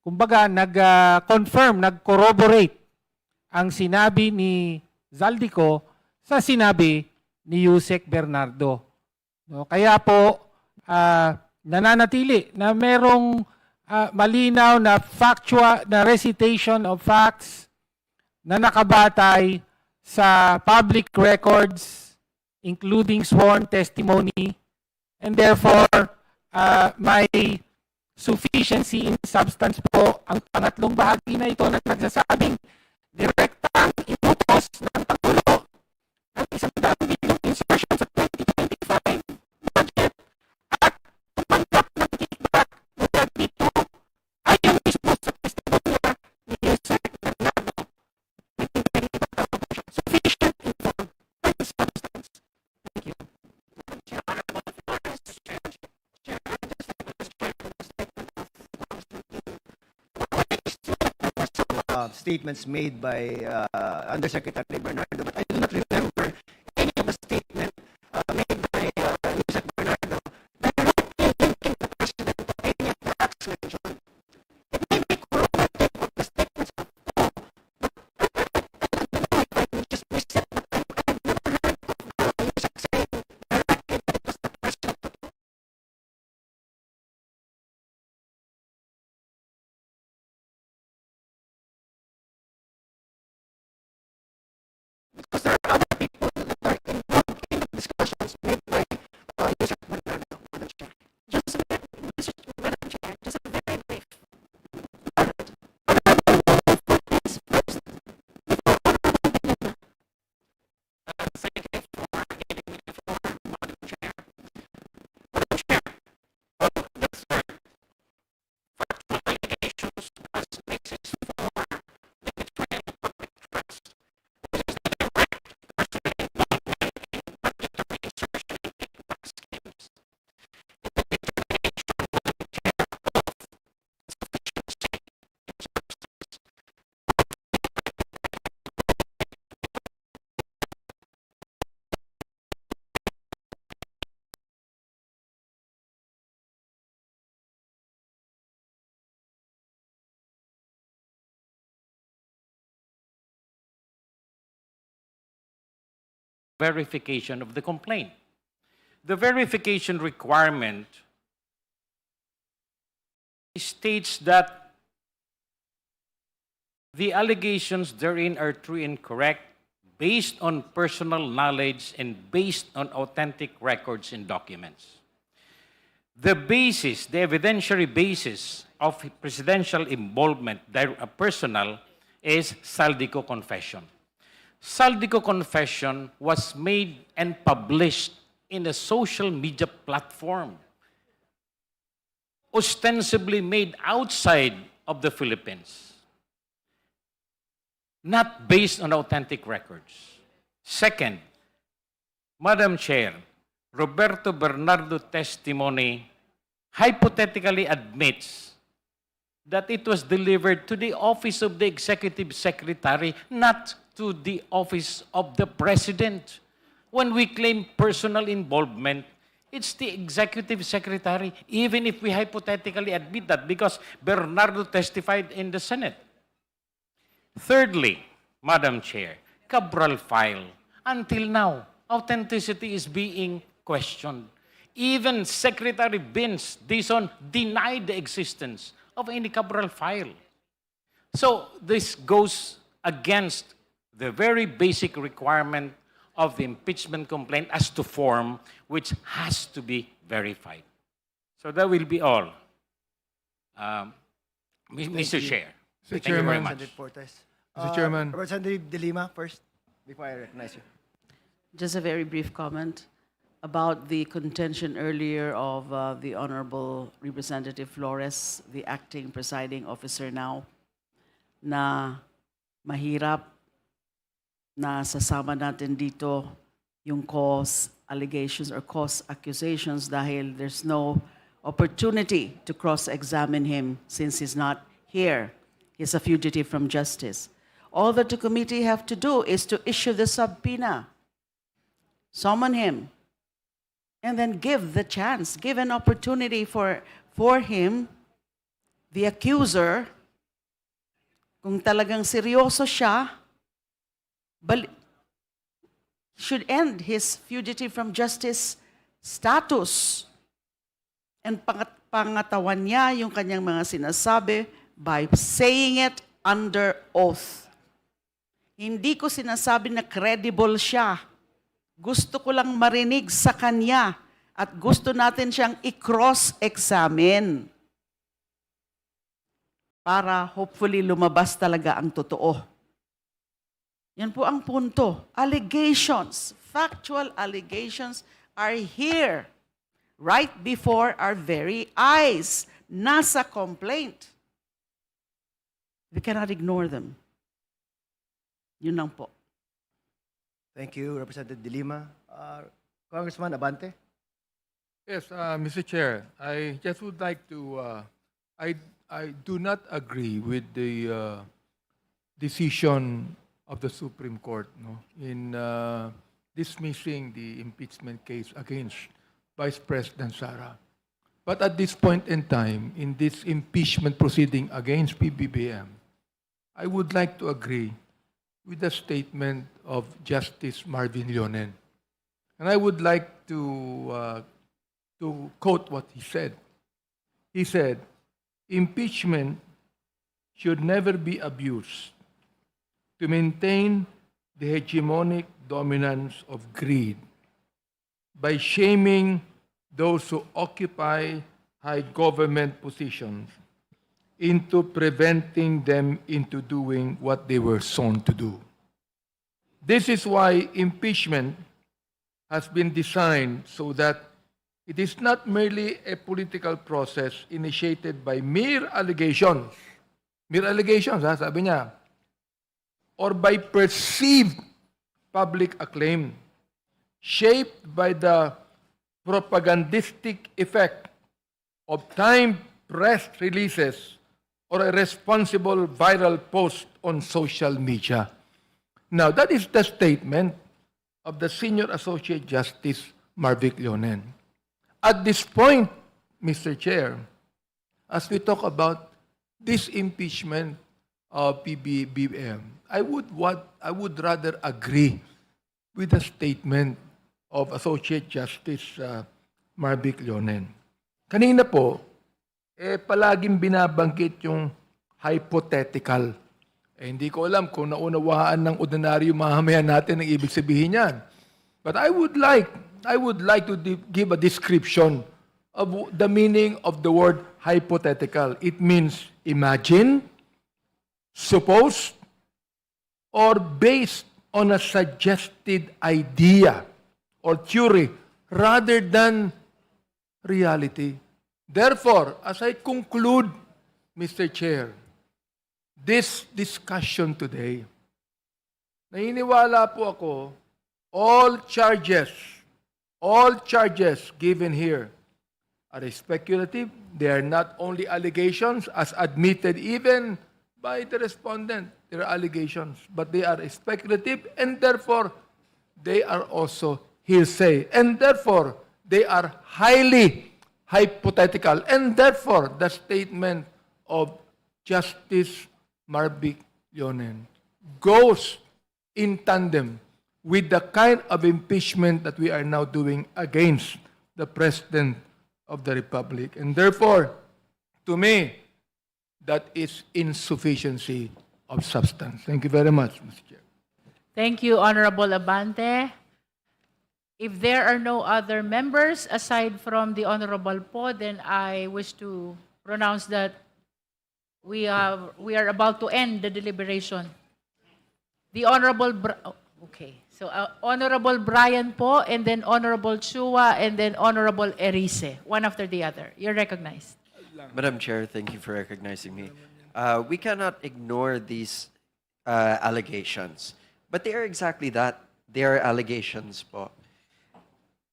kumbaga, nag-confirm, nag-corroborate ang sinabi ni Zaldico sa sinabi ni Yusek Bernardo. No, kaya po, nananatili na merong malinaw na factual, na recitation of facts na nakabatay sa public records, including sworn testimony, and therefore, may sufficiency in substance po ang pangatlong bahagi na ito na nagsasabing direktang inutos ng Pangulo ang 100 bilyong insertion sa 2025 budget at tumanggap ng kickback mula dito ayon mismo sa testimonya ni Yusek Bernardo. Sufficient informed and substance. Thank you. Statements made by Undersecretary Bernardo, but I do not remember any of the statement made by Yusek Bernardo directly linking the President to any of the acts mentioned. It may be corroborative of the statements of all, but I don't know if I can just miss it, but I've never heard of Yusek saying directly that it was the President. verification of the complaint. The verification requirement states that the allegations therein are true and correct based on personal knowledge and based on authentic records and documents. The basis, the evidentiary basis of presidential involvement, personal, is Saldico confession. Saldico confession was made and published in a social media platform, ostensibly made outside of the Philippines, not based on authentic records. Second, Madam Chair, Roberto Bernardo testimony hypothetically admits that it was delivered to the office of the Executive Secretary, not to the office of the President. When we claim personal involvement, it's the Executive Secretary, even if we hypothetically admit that, because Bernardo testified in the Senate. Thirdly, Madam Chair, Cabral file. Until now, authenticity is being questioned. Even Secretary Vince Dizon denied the existence of any Cabral file. So this goes against the very basic requirement of the impeachment complaint as to form, which has to be verified. So that will be all. Mr. Chair. Thank you very much. Mr. Chairman. Representative De Lima first, before I recognize you. Just a very brief comment about the contention earlier of the Honorable Representative Flores, the acting presiding officer now, na mahirap na sasama natin dito yung cause allegations or cause accusations dahil there's no opportunity to cross-examine him since he's not here. He's a fugitive from justice. All that the committee have to do is to issue the subpoena, summon him, and then give the chance, give an opportunity for him, the accuser, kung talagang seryoso siya, should end his fugitive from justice status. And pangatawan niya yung kanyang mga sinasabi by saying it under oath. Hindi ko sinasabi na credible siya. Gusto ko lang marinig sa kanya at gusto natin siyang i-cross-examine para hopefully lumabas talaga ang totoo. Yan po ang punto. Allegations, factual allegations are here right before our very eyes. Nasa complaint. We cannot ignore them. Yun lang po. Thank you, Representative De Lima. Congressman Abante. Yes, Mr. Chair, I just would like to, I do not agree with the decision of the Supreme Court in dismissing the impeachment case against Vice President Sara. But at this point in time, in this impeachment proceeding against PBBM, I would like to agree with the statement of Justice Marvin Leonen. And I would like to quote what he said. He said, impeachment should never be abused to maintain the hegemonic dominance of greed by shaming those who occupy high government positions into preventing them into doing what they were sworn to do. This is why impeachment has been designed so that it is not merely a political process initiated by mere allegations, sabi niya, or by perceived public acclaim, shaped by the propagandistic effect of timed press releases or a responsible viral post on social media. Now, that is the statement of the Senior Associate Justice Marvin Leonen. At this point, Mr. Chair, as we talk about this impeachment of PBBM, I would rather agree with the statement of Associate Justice Marvic Leonen. Kanina po, palaging binabanggit yung hypothetical. Hindi ko alam kung naunawaan ng ordinaryo mamamayan natin ang ibig sabihin yan. But I would like to give a description of the meaning of the word hypothetical. It means imagine, suppose, or based on a suggested idea or theory rather than reality. Therefore, as I conclude, Mr. Chair, this discussion today, naniniwala po ako, all charges given here are speculative. They are not only allegations as admitted even by the respondent. They are allegations, but they are speculative and therefore they are also hearsay. And therefore, they are highly hypothetical. And therefore, the statement of Justice Marvic Leonen goes in tandem with the kind of impeachment that we are now doing against the President of the Republic. And therefore, to me, that is insufficiency of substance. Thank you very much, Mr. Chair. Thank you, Honorable Abante. If there are no other members aside from the Honorable Po, then I wish to pronounce that we are about to end the deliberation. The Honorable Honorable Brian Po, and then Honorable Chua, and then Honorable Erice, one after the other. You're recognized. Madam Chair, thank you for recognizing me. We cannot ignore these allegations, but they are exactly that. They are allegations po.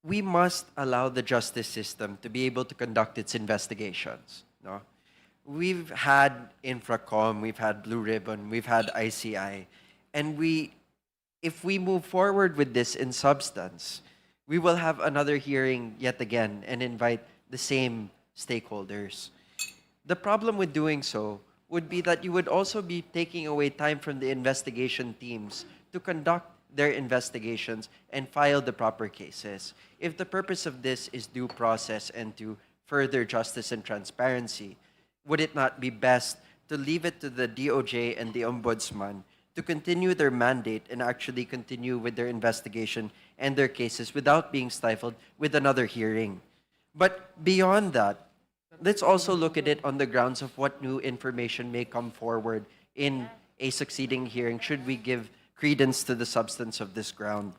We must allow the justice system to be able to conduct its investigations. No? We've had Infracom, we've had Blue Ribbon, we've had ICI, and if we move forward with this in substance, we will have another hearing yet again and invite the same stakeholders. The problem with doing so would be that you would also be taking away time from the investigation teams to conduct their investigations and file the proper cases. If the purpose of this is due process and to further justice and transparency, would it not be best to leave it to the DOJ and the Ombudsman to continue their mandate and actually continue with their investigation and their cases without being stifled with another hearing? But beyond that, let's also look at it on the grounds of what new information may come forward in a succeeding hearing should we give credence to the substance of this ground.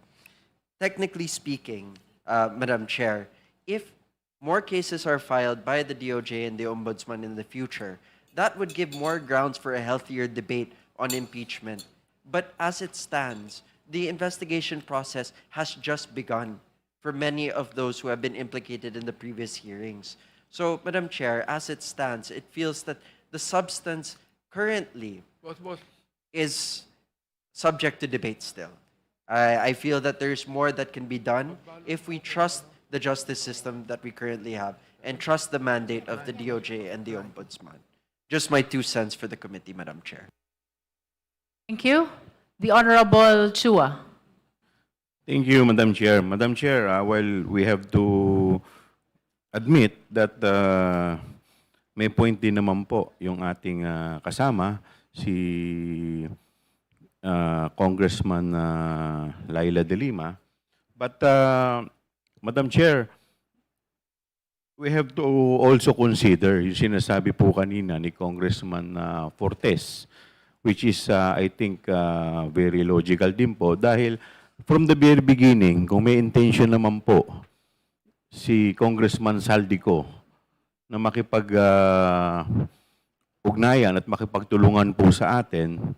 Technically speaking, Madam Chair, if more cases are filed by the DOJ and the Ombudsman in the future, that would give more grounds for a healthier debate on impeachment. But as it stands, the investigation process has just begun for many of those who have been implicated in the previous hearings. So, Madam Chair, as it stands, it feels that the substance currently is subject to debate still. I feel that there's more that can be done if we trust the justice system that we currently have and trust the mandate of the DOJ and the Ombudsman. Just my 2 cents for the committee, Madam Chair. Thank you. The Honorable Chua. Thank you, Madam Chair. Madam Chair, while we have to admit that may point din naman po yung ating kasama, si Congressman Laila De Lima. But, Madam Chair, we have to also consider yung sinasabi po kanina ni Congressman Fortes, which is, I think, very logical din po. Dahil from the very beginning, kung may intention naman po si Congressman Saldico na makipag-ugnayan at makipagtulungan po sa atin,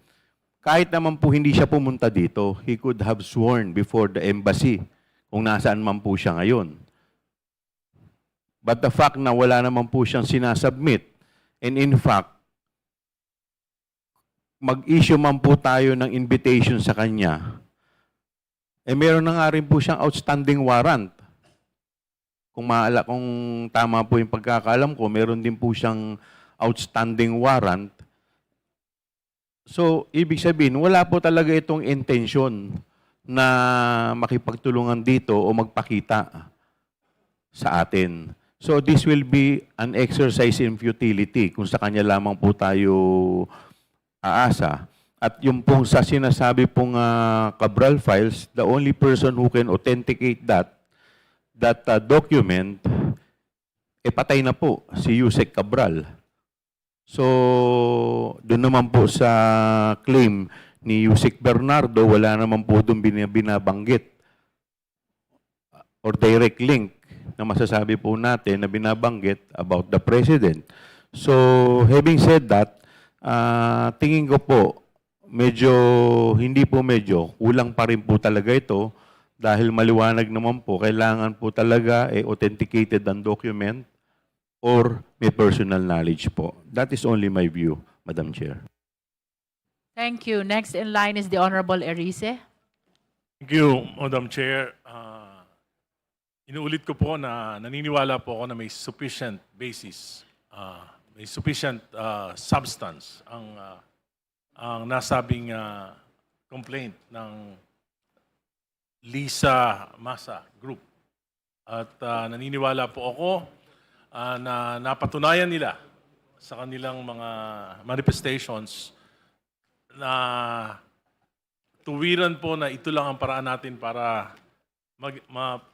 kahit naman po hindi siya pumunta dito, he could have sworn before the embassy kung nasaan man po siya ngayon. But the fact na wala naman po siyang sinasubmit, and in fact, mag-issue man po tayo ng invitation sa kanya, meron na nga rin po siyang outstanding warrant. Kung tama po yung pagkakaalam ko, meron din po siyang outstanding warrant. So, ibig sabihin, wala po talaga itong intention na makipagtulungan dito o magpakita sa atin. So this will be an exercise in futility kung sa kanya lamang po tayo aasa. At yung pong sa sinasabi pong Cabral files, the only person who can authenticate that document, patay na po si Yusek Cabral. So, doon naman po sa claim ni Yusek Bernardo, wala naman po doon binabanggit or direct link na masasabi po natin na binabanggit about the President. So, having said that, tingin ko po, kulang pa rin po talaga ito dahil maliwanag naman po, kailangan po talaga authenticated ang document or may personal knowledge po. That is only my view, Madam Chair. Thank you. Next in line is the Honorable Erice. Thank you, Madam Chair. Inuulit ko po na naniniwala po ako na may sufficient basis, may sufficient substance ang nasabing complaint ng Lisa Masa Group. At naniniwala po ako na napatunayan nila sa kanilang mga manifestations na tuwiran po na ito lang ang paraan natin para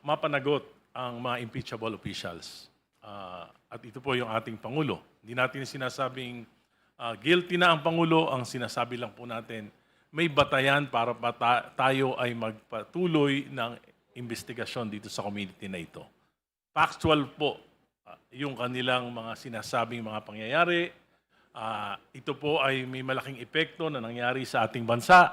mapanagot ang mga impeachable officials. At ito po yung ating Pangulo. Hindi natin sinasabing guilty na ang Pangulo, ang sinasabi lang po natin, may batayan para tayo ay magpatuloy ng investigasyon dito sa community na ito. Factual po yung kanilang mga sinasabing mga pangyayari. Ito po ay may malaking epekto na nangyari sa ating bansa.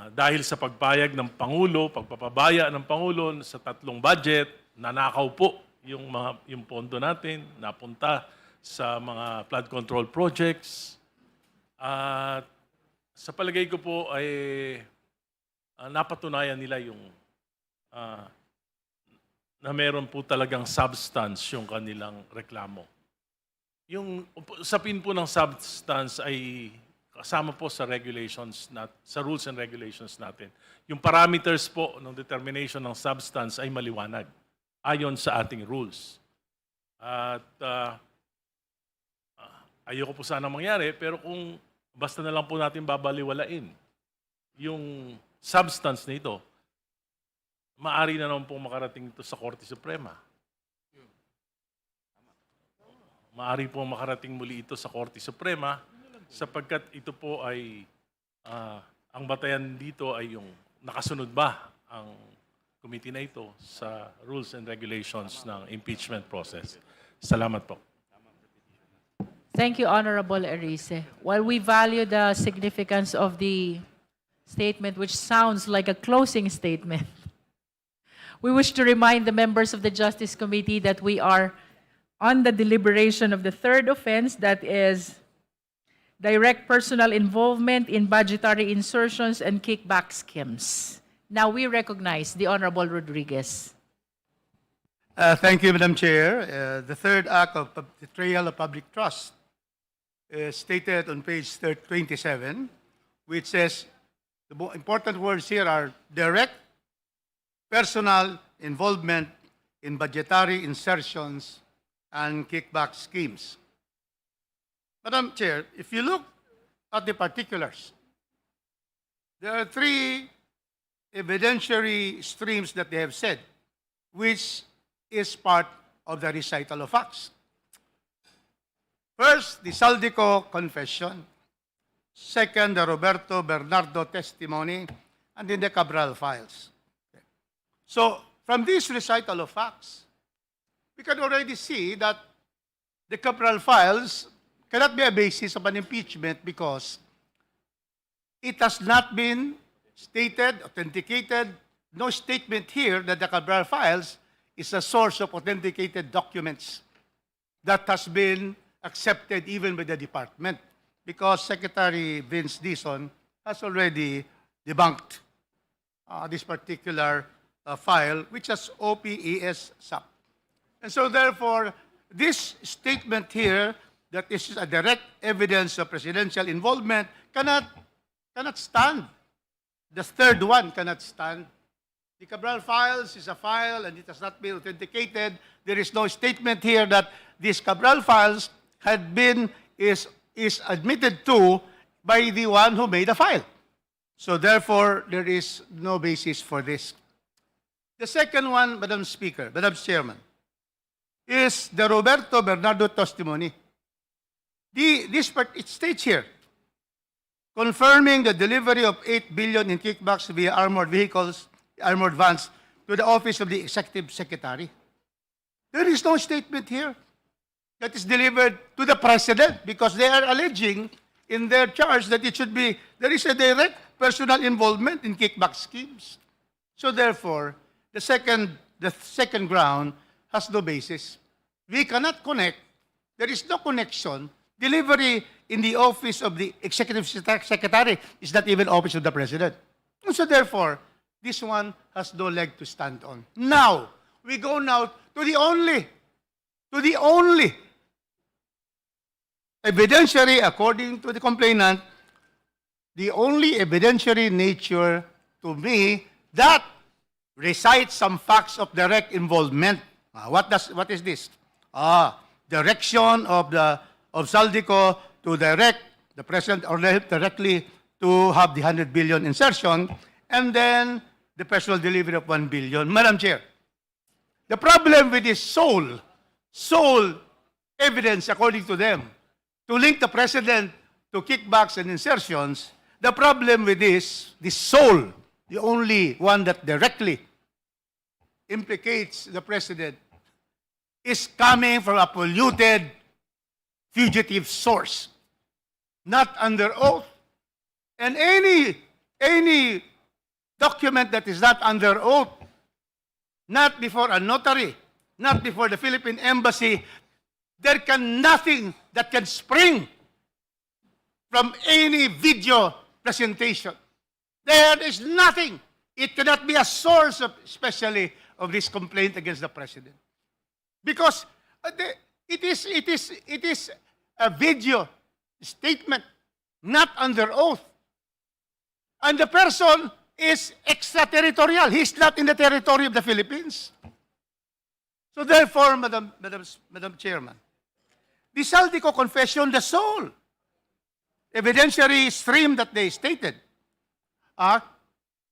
Dahil sa pagpayag ng Pangulo, pagpapabaya ng Pangulo sa 3 budget, nanakaw po yung pondo natin, napunta sa mga flood control projects. At sa palagay ko po ay napatunayan nila yung na meron po talagang substance yung kanilang reklamo. Yung usapin po ng substance ay kasama po sa regulations, sa rules and regulations natin. Yung parameters po ng determination ng substance ay maliwanag ayon sa ating rules. At ayoko po sana mangyari, pero kung basta na lang po natin babaliwalain yung substance nito, maaari na naman pong makarating ito sa Korte Suprema. Maaari pong makarating muli ito sa Korte Suprema sapagkat ito po ay, ang batayan dito ay yung nakasunod ba ang committee na ito sa rules and regulations ng impeachment process. Salamat po. Thank you, Honorable Erice. While we value the significance of the statement, which sounds like a closing statement, we wish to remind the members of the Justice Committee that we are on the deliberation of the third offense, that is direct personal involvement in budgetary insertions and kickback schemes. Now we recognize the Honorable Rodriguez. Thank you, Madam Chair. The third act of betrayal of public trust is stated on page 27, which says the important words here are direct personal involvement in budgetary insertions and kickback schemes. Madam Chair, if you look at the particulars, there are 3 evidentiary streams that they have said, which is part of the recital of facts. First, the Saldico confession. Second, the Roberto Bernardo testimony, and then the Cabral files. So, from this recital of facts, we can already see that the Cabral files cannot be a basis of an impeachment because it has not been stated, authenticated, no statement here that the Cabral files is a source of authenticated documents that has been accepted even by the department because Secretary Vince Dizon has already debunked this particular file, which has OPES SAP. And so therefore, this statement here that this is a direct evidence of presidential involvement cannot stand The third one cannot stand. The Cabral files is a file and it has not been authenticated. There is no statement here that these Cabral files is admitted to by the one who made the file. So therefore, there is no basis for this. The second one, Madam Speaker, Madam Chairman, is the Roberto Bernardo testimony. It states here, confirming the delivery of 8 billion in kickbacks via armored vehicles, armored vans, to the office of the Executive Secretary. There is no statement here that is delivered to the President because they are alleging in their charge that there is a direct personal involvement in kickback schemes. So therefore, the second ground has no basis. We cannot connect. There is no connection. Delivery in the office of the Executive Secretary is not even office of the President. And so therefore, this one has no leg to stand on. Now, we go now to the only evidentiary, according to the complainant, the only evidentiary nature to me that recites some facts of direct involvement. What is this? Direction of Saldico to direct the President or directly to have the 100 billion insertion, and then the personal delivery of 1 billion. Madam Chair, the problem with this sole evidence, according to them, to link the President to kickbacks and insertions, the problem with this sole, the only one that directly implicates the President, is coming from a polluted, fugitive source, not under oath. And any document that is not under oath, not before a notary, not before the Philippine Embassy, there can nothing that can spring from any video presentation. There is nothing. It cannot be a source of, especially of this complaint against the President. Because it is a video statement, not under oath. And the person is extraterritorial. He's not in the territory of the Philippines. So therefore, Madam Chairman, the Saldico confession, the sole evidentiary stream that they stated,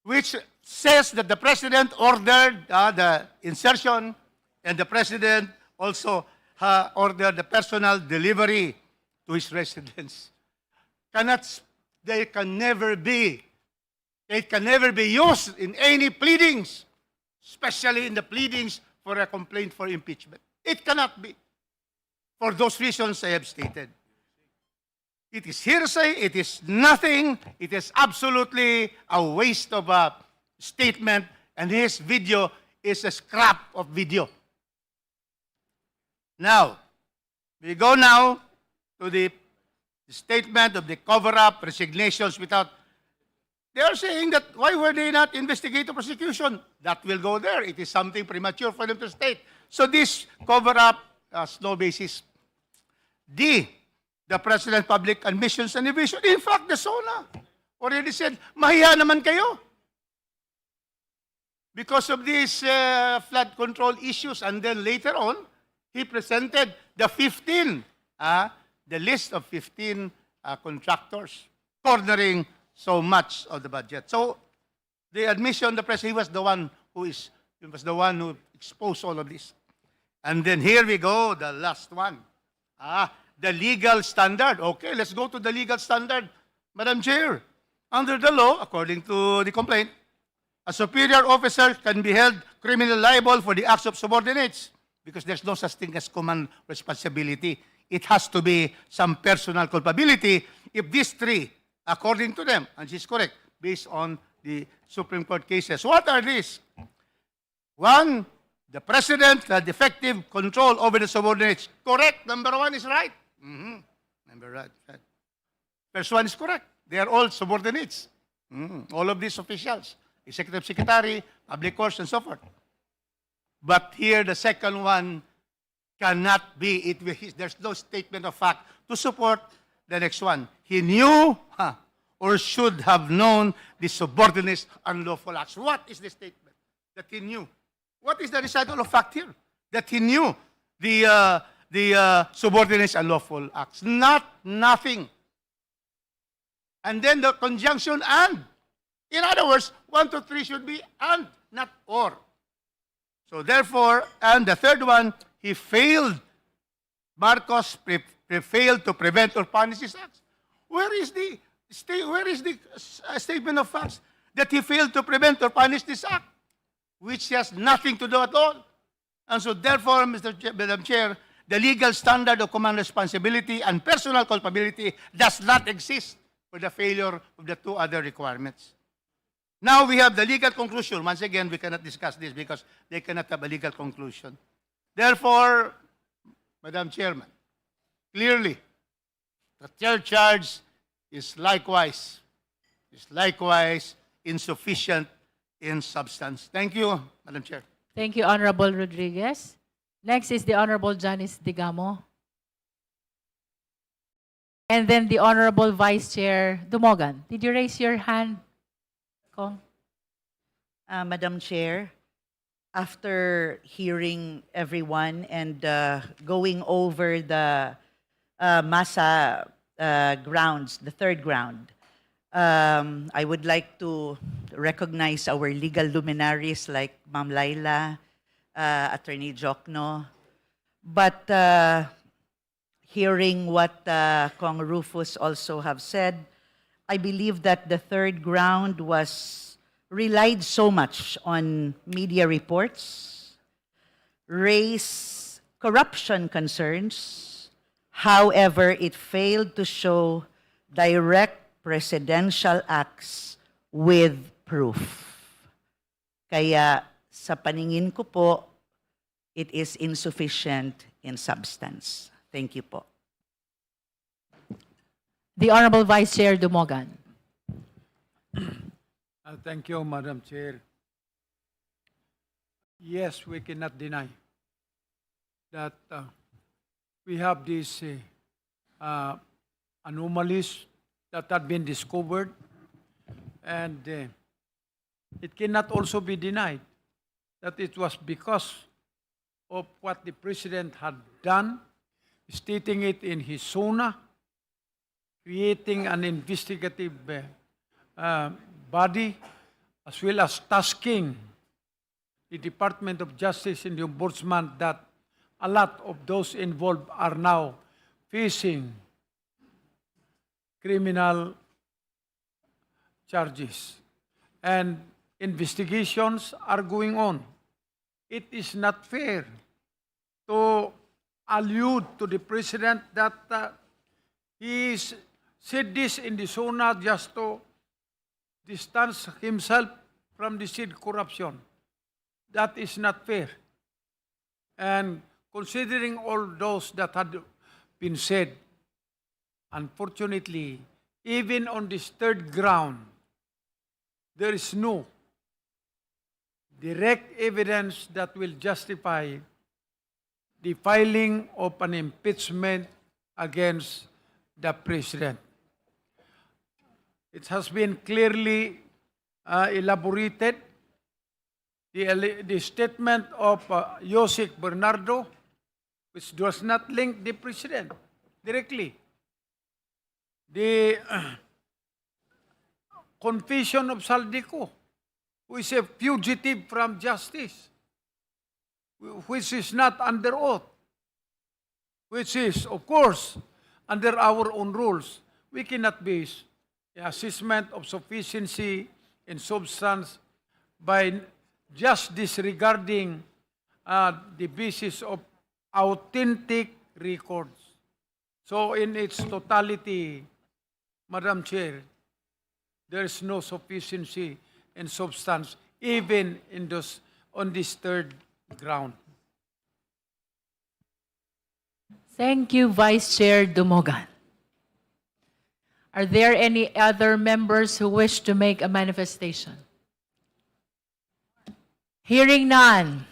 which says that the President ordered the insertion and the President also ordered the personal delivery to his residence, they can never be used in any pleadings, especially in the pleadings for a complaint for impeachment. It cannot be. For those reasons I have stated. It is hearsay, it is nothing, it is absolutely a waste of a statement, and his video is a scrap of video. Now, we go now to the statement of the cover-up resignations without. They are saying that why were they not investigated prosecution? That will go there. It is something premature for them to state. So this cover-up has no basis. D, the President Public Admissions and Evasion. In fact, the SONA already said, mahiya naman kayo. Because of these flood control issues. And then later on, he presented the 15, the list of 15 contractors, cornering so much of the budget. So the admission, the President, he was the one who exposed all of this. And then here we go, the last one. The legal standard. Okay, let's go to the legal standard. Madam Chair, under the law, according to the complaint, a superior officer can be held criminally liable for the acts of subordinates because there's no such thing as command responsibility. It has to be some personal culpability. If these three, according to them, and she's correct, based on the Supreme Court cases, what are these? One, the President had effective control over the subordinates. Correct. Number one is right. Number right. First one is correct. They are all subordinates. All of these officials, Executive Secretary, Public Courts, and so forth. But here, the second one cannot be. There's no statement of fact to support the next one. He knew or should have known the subordinates unlawful acts. What is the statement? That he knew. What is the recital of fact here? That he knew the subordinates unlawful acts. Nothing. And then the conjunction and. In other words, 1, 2, 3 should be and, not or. So therefore, and the third one, he failed. Marcos failed to prevent or punish these acts. Where is the statement of facts that he failed to prevent or punish this act, which has nothing to do at all? And so therefore, Madam Chair, the legal standard of command responsibility and personal culpability does not exist for the failure of the two other requirements. Now we have the legal conclusion. Once again, we cannot discuss this because they cannot have a legal conclusion. Therefore, Madam Chairman, clearly, the third charge is likewise insufficient in substance. Thank you, Madam Chair. Thank you, Honorable Rodriguez. Next is the Honorable Janice Digamo. And then the Honorable Vice Chair Dumogan. Did you raise your hand, Kong? Madam Chair, after hearing everyone and going over the MASA grounds, the third ground, I would like to recognize our legal luminaries like Ma'am Laila, Attorney Jokno. But hearing what Kong Rufus also have said, I believe that the third ground relied so much on media reports, raised corruption concerns. However, it failed to show direct presidential acts with proof. Kaya sa paningin ko po, it is insufficient in substance. Thank you po. The Honorable Vice Chair Dumogan. Thank you, Madam Chair. Yes, we cannot deny that we have these anomalies that have been discovered, and it cannot also be denied that it was because of what the President had done, stating it in his SONA, creating an investigative body, as well as tasking the Department of Justice and the Ombudsman that a lot of those involved are now facing criminal charges. And investigations are going on. It is not fair to allude to the President that he said this in the SONA just to distance himself from the said corruption. That is not fair. And considering all those that had been said, unfortunately, even on this third ground, there is no direct evidence that will justify the filing of an impeachment against the President. It has been clearly elaborated. The statement of Yosek Bernardo, which does not link the President directly. The confession of Saldico, who is a fugitive from justice, which is not under oath, which is, of course, under our own rules. We cannot base the assessment of sufficiency in substance by just disregarding the basis of authentic records. So in its totality, Madam Chair, there is no sufficiency in substance, even in on this third ground. Thank you, Vice Chair Dumogan. Are there any other members who wish to make a manifestation? Hearing none.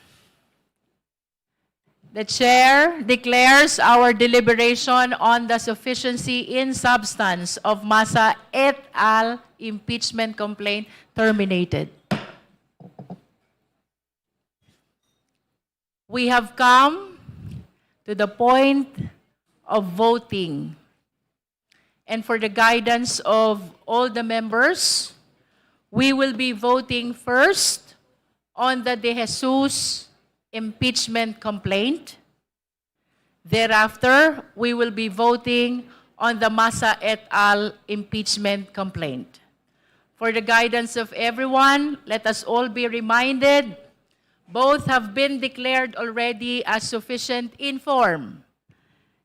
The chair declares our deliberation on the sufficiency in substance of Masa et al. Impeachment complaint terminated. We have come to the point of voting. And for the guidance of all the members, we will be voting first on the De Jesus impeachment complaint. Thereafter, we will be voting on the Masa et al. Impeachment complaint. For the guidance of everyone, let us all be reminded, both have been declared already as sufficient in form.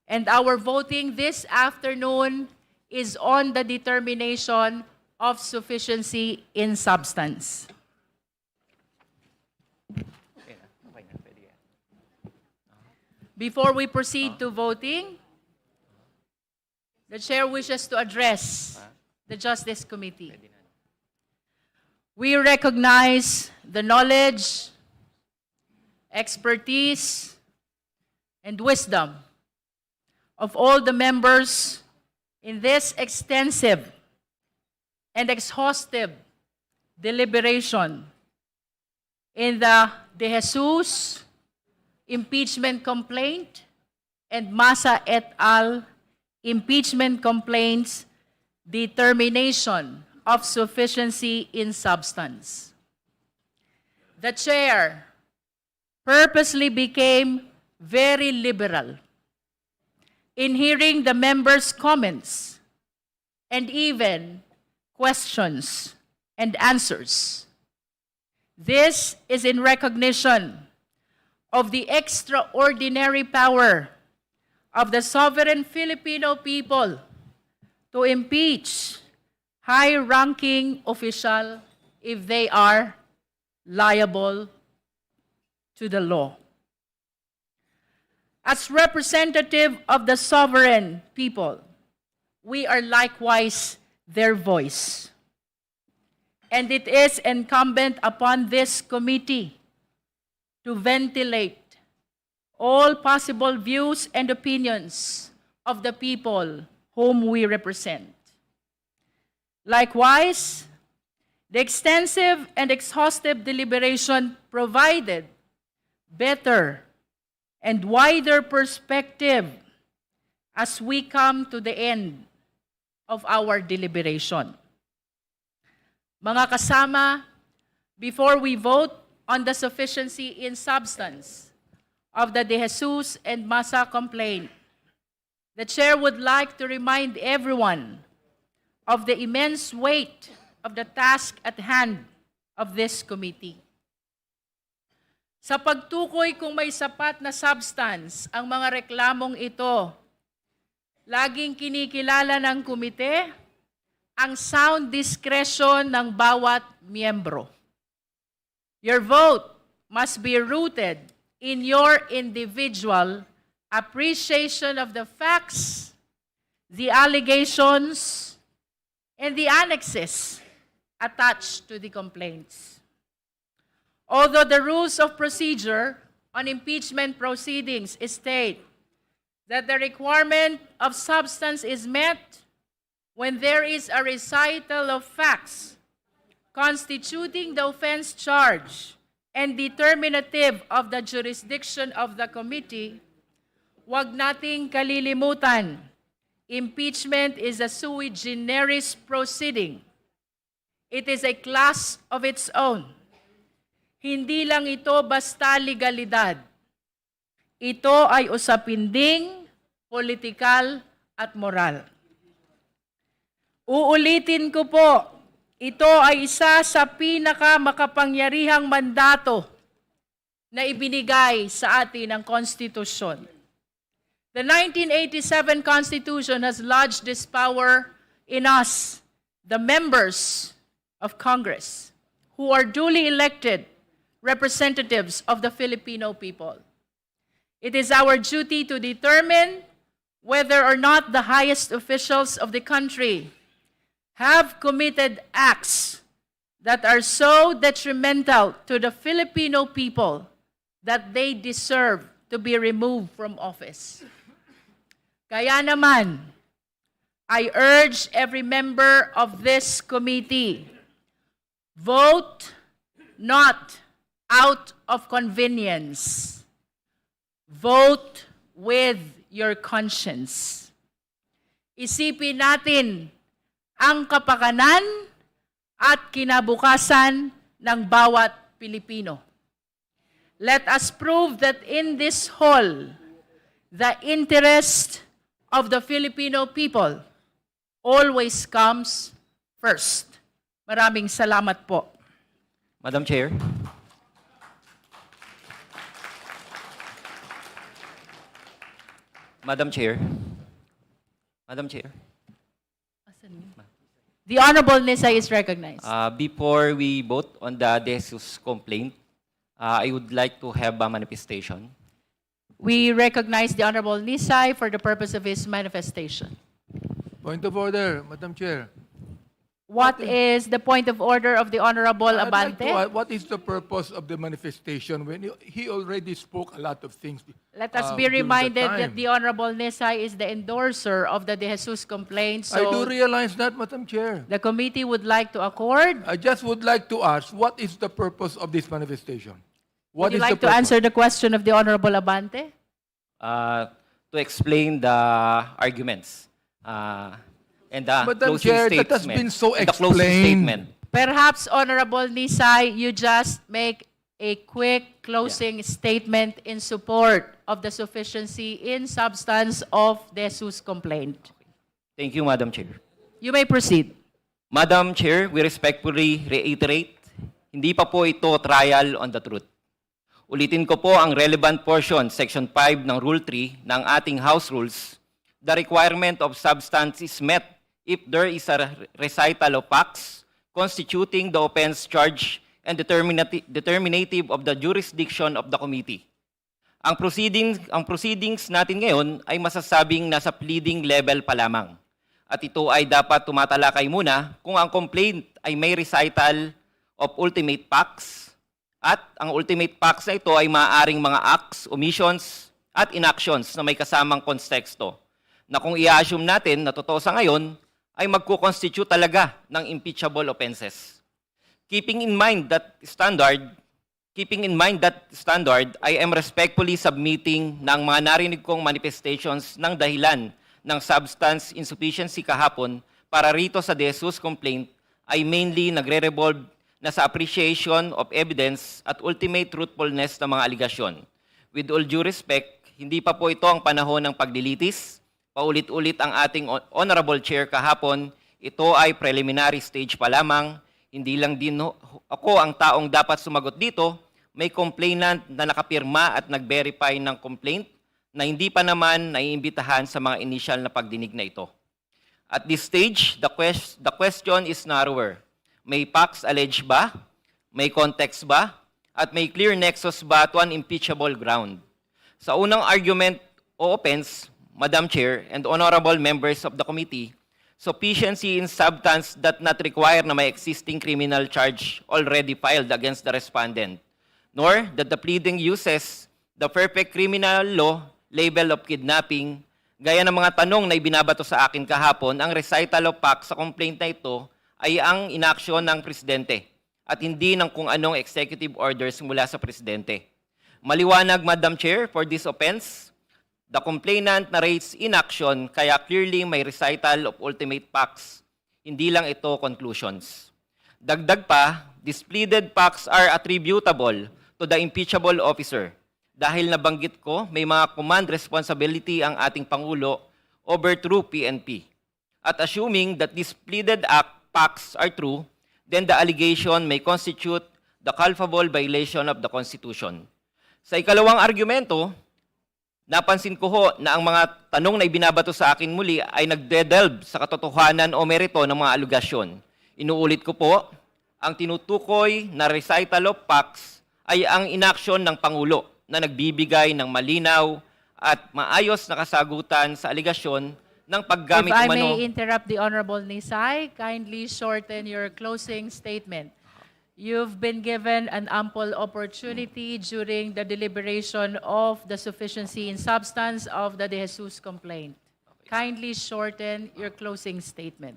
And our voting this afternoon is on the determination of sufficiency in substance. Before we proceed to voting, the chair wishes to address the Justice Committee. We recognize the knowledge, expertise, and wisdom of all the members in this extensive and exhaustive deliberation in the De Jesus impeachment complaint and Masa et al. Impeachment complaints determination of sufficiency in substance. The chair purposely became very liberal in hearing the members' comments and even questions and answers. This is in recognition of the extraordinary power of the sovereign Filipino people to impeach high-ranking official if they are liable to the law. As representative of the sovereign people, we are likewise their voice. And it is incumbent upon this committee to ventilate all possible views and opinions of the people whom we represent. Likewise, the extensive and exhaustive deliberation provided better and wider perspective as we come to the end of our deliberation. Mga kasama, before we vote on the sufficiency in substance of the De Jesus and Masa complaint, the chair would like to remind everyone of the immense weight of the task at hand of this committee. Sa pagtukoy kung may sapat na substance ang mga reklamong ito, laging kinikilala ng komite ang sound discretion ng bawat miyembro. Your vote must be rooted in your individual appreciation of the facts, the allegations, and the annexes attached to the complaints. Although the rules of procedure on impeachment proceedings state that the requirement of substance is met when there is a recital of facts constituting the offense charge and determinative of the jurisdiction of the committee, wag nating kalilimutan, impeachment is a sui generis proceeding. It is a class of its own. Hindi lang ito basta legalidad. Ito ay usapinding, politikal at moral. Uulitin ko po, ito ay isa sa pinakamakapangyarihang mandato na ibinigay sa atin ng Konstitusyon. The 1987 Constitution has lodged this power in us, the members of Congress, who are duly elected representatives of the Filipino people. It is our duty to determine whether or not the highest officials of the country have committed acts that are so detrimental to the Filipino people that they deserve to be removed from office. Kaya naman, I urge every member of this committee, vote not out of convenience. Vote with your conscience. Isipin natin ang kapakanan at kinabukasan ng bawat Pilipino. Let us prove that in this hall, the interest of the Filipino people always comes first. Maraming salamat po. Madam Chair. Madam Chair. Madam Chair. The Honorable Nisay is recognized. Before we vote on the De Jesus complaint, I would like to have a manifestation. We recognize the Honorable Nisay for the purpose of his manifestation. Point of order, Madam Chair. What is the point of order of the Honorable I'd like Abante? to ask, what is the purpose of the manifestation when he already spoke a lot of things? Let us be during reminded time? that the Honorable Nisay is the endorser of the De Jesus complaint. I do So realize that, Madam Chair. the committee would like to accord. I just would like to ask, what is the purpose of this manifestation? Would What you is like the to purpose? answer the question of the Honorable Abante? To explain the arguments. And the Madam closing Chair, statement. that has been so and the closing explained. statement. Perhaps, Honorable Nisay, you just make a quick closing statement in support of the sufficiency in substance of De Jesus complaint. Thank you, Madam Chair. You may proceed. Madam Chair, we respectfully reiterate, hindi pa po ito trial on the truth. Ulitin ko po ang relevant portion, Section 5 ng Rule 3 ng ating House Rules. The requirement of substance is met if there is a recital of facts constituting the offense charge and determinative of the jurisdiction of the committee. Ang proceedings natin ngayon ay masasabing nasa pleading level pa lamang. At ito ay dapat tumatalakay muna kung ang complaint ay may recital of ultimate facts at ang ultimate facts na ito ay maaaring mga acts, omissions at inactions na may kasamang konteksto na kung i-assume natin na totoo sa ngayon ay magko-constitute talaga ng impeachable offenses. Keeping in mind that standard, I am respectfully submitting ng mga narinig kong manifestations ng dahilan ng substance insufficiency kahapon para rito sa De Jesus complaint ay mainly nagre-revolve na sa appreciation of evidence at ultimate truthfulness ng mga aligasyon. With all due respect, hindi pa po ito ang panahon ng paglilitis. Paulit-ulit ang ating Honorable Chair kahapon, ito ay preliminary stage pa lamang. Hindi lang din ako ang taong dapat sumagot dito. May complainant na nakapirma at nag-verify ng complaint na hindi pa naman naiimbitahan sa mga initial na pagdinig na ito. At this stage, the question is narrower. May facts alleged ba? May context ba? At may clear nexus ba to an impeachable ground? Sa unang argument o offense, Madam Chair and honorable members of the committee, sufficiency in substance that not require na may existing criminal charge already filed against the respondent, nor that the pleading uses the perfect criminal law label of kidnapping. Gaya ng mga tanong na ibinabato sa akin kahapon, ang recital of facts sa complaint na ito ay ang inaksyon ng presidente at hindi ng kung anong executive orders mula sa presidente. Maliwanag, Madam Chair, for this offense, the complainant narrates inaction kaya clearly may recital of ultimate facts. Hindi lang ito conclusions. Dagdag pa, these pleaded facts are attributable to the impeachable officer. Dahil nabanggit ko, may mga command responsibility ang ating Pangulo over through PNP. At assuming that these pleaded facts are true, then the allegation may constitute the culpable violation of the Constitution. Sa ikalawang argumento, napansin ko ho na ang mga tanong na ibinabato sa akin muli ay nagde-delve sa katotohanan o merito ng mga alugasyon. Inuulit ko po, ang tinutukoy na recital of facts ay ang inaksyon ng Pangulo na nagbibigay ng malinaw at maayos na kasagutan sa aligasyon ng paggamit If I umano. may interrupt the Honorable Nisay, kindly shorten your closing statement. You've been given an ample opportunity during the deliberation of the sufficiency in substance of the De Jesus complaint. Kindly shorten your closing statement.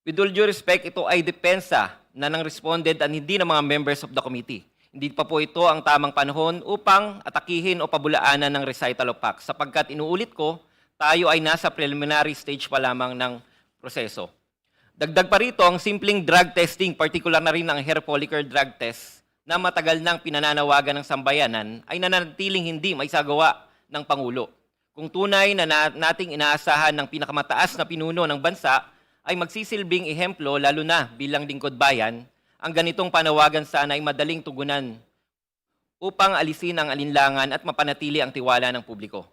With all due respect, ito ay depensa na ng respondent at hindi ng mga members of the committee. Hindi pa po ito ang tamang panahon upang atakihin o pabulaanan ng recital of facts sapagkat inuulit ko, tayo ay nasa preliminary stage pa lamang ng proseso. Dagdag pa rito ang simpleng drug testing, particular na rin ang hair follicle drug test na matagal nang pinananawagan ng sambayanan ay nananatiling hindi maisagawa ng Pangulo. Kung tunay na nating inaasahan ng pinakamataas na pinuno ng bansa ay magsisilbing ehemplo lalo na bilang lingkod bayan, ang ganitong panawagan sana ay madaling tugunan upang alisin ang alinlangan at mapanatili ang tiwala ng publiko.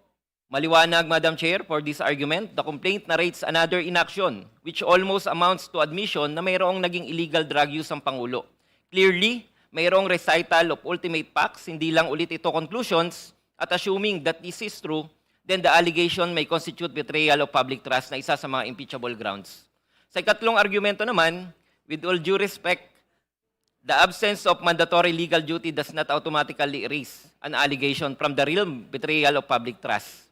Maliwanag, Madam Chair, for this argument, the complaint narrates another inaction which almost amounts to admission na mayroong naging illegal drug use ang Pangulo. Clearly, mayroong recital of ultimate facts, hindi lang ulit ito conclusions, at assuming that this is true, then the allegation may constitute betrayal of public trust na isa sa mga impeachable grounds. Sa ikatlong argumento naman, with all due respect, the absence of mandatory legal duty does not automatically erase an allegation from the real betrayal of public trust.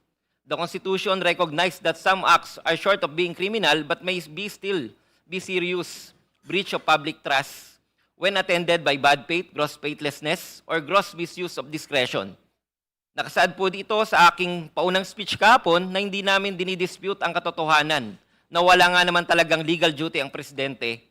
The Constitution recognized that some acts are short of being criminal but may still be serious breach of public trust when attended by bad faith, gross faithlessness, or gross misuse of discretion. Nakasaad po dito sa aking paunang speech kahapon na hindi namin dinidispute ang katotohanan na wala nga naman talagang legal duty ang presidente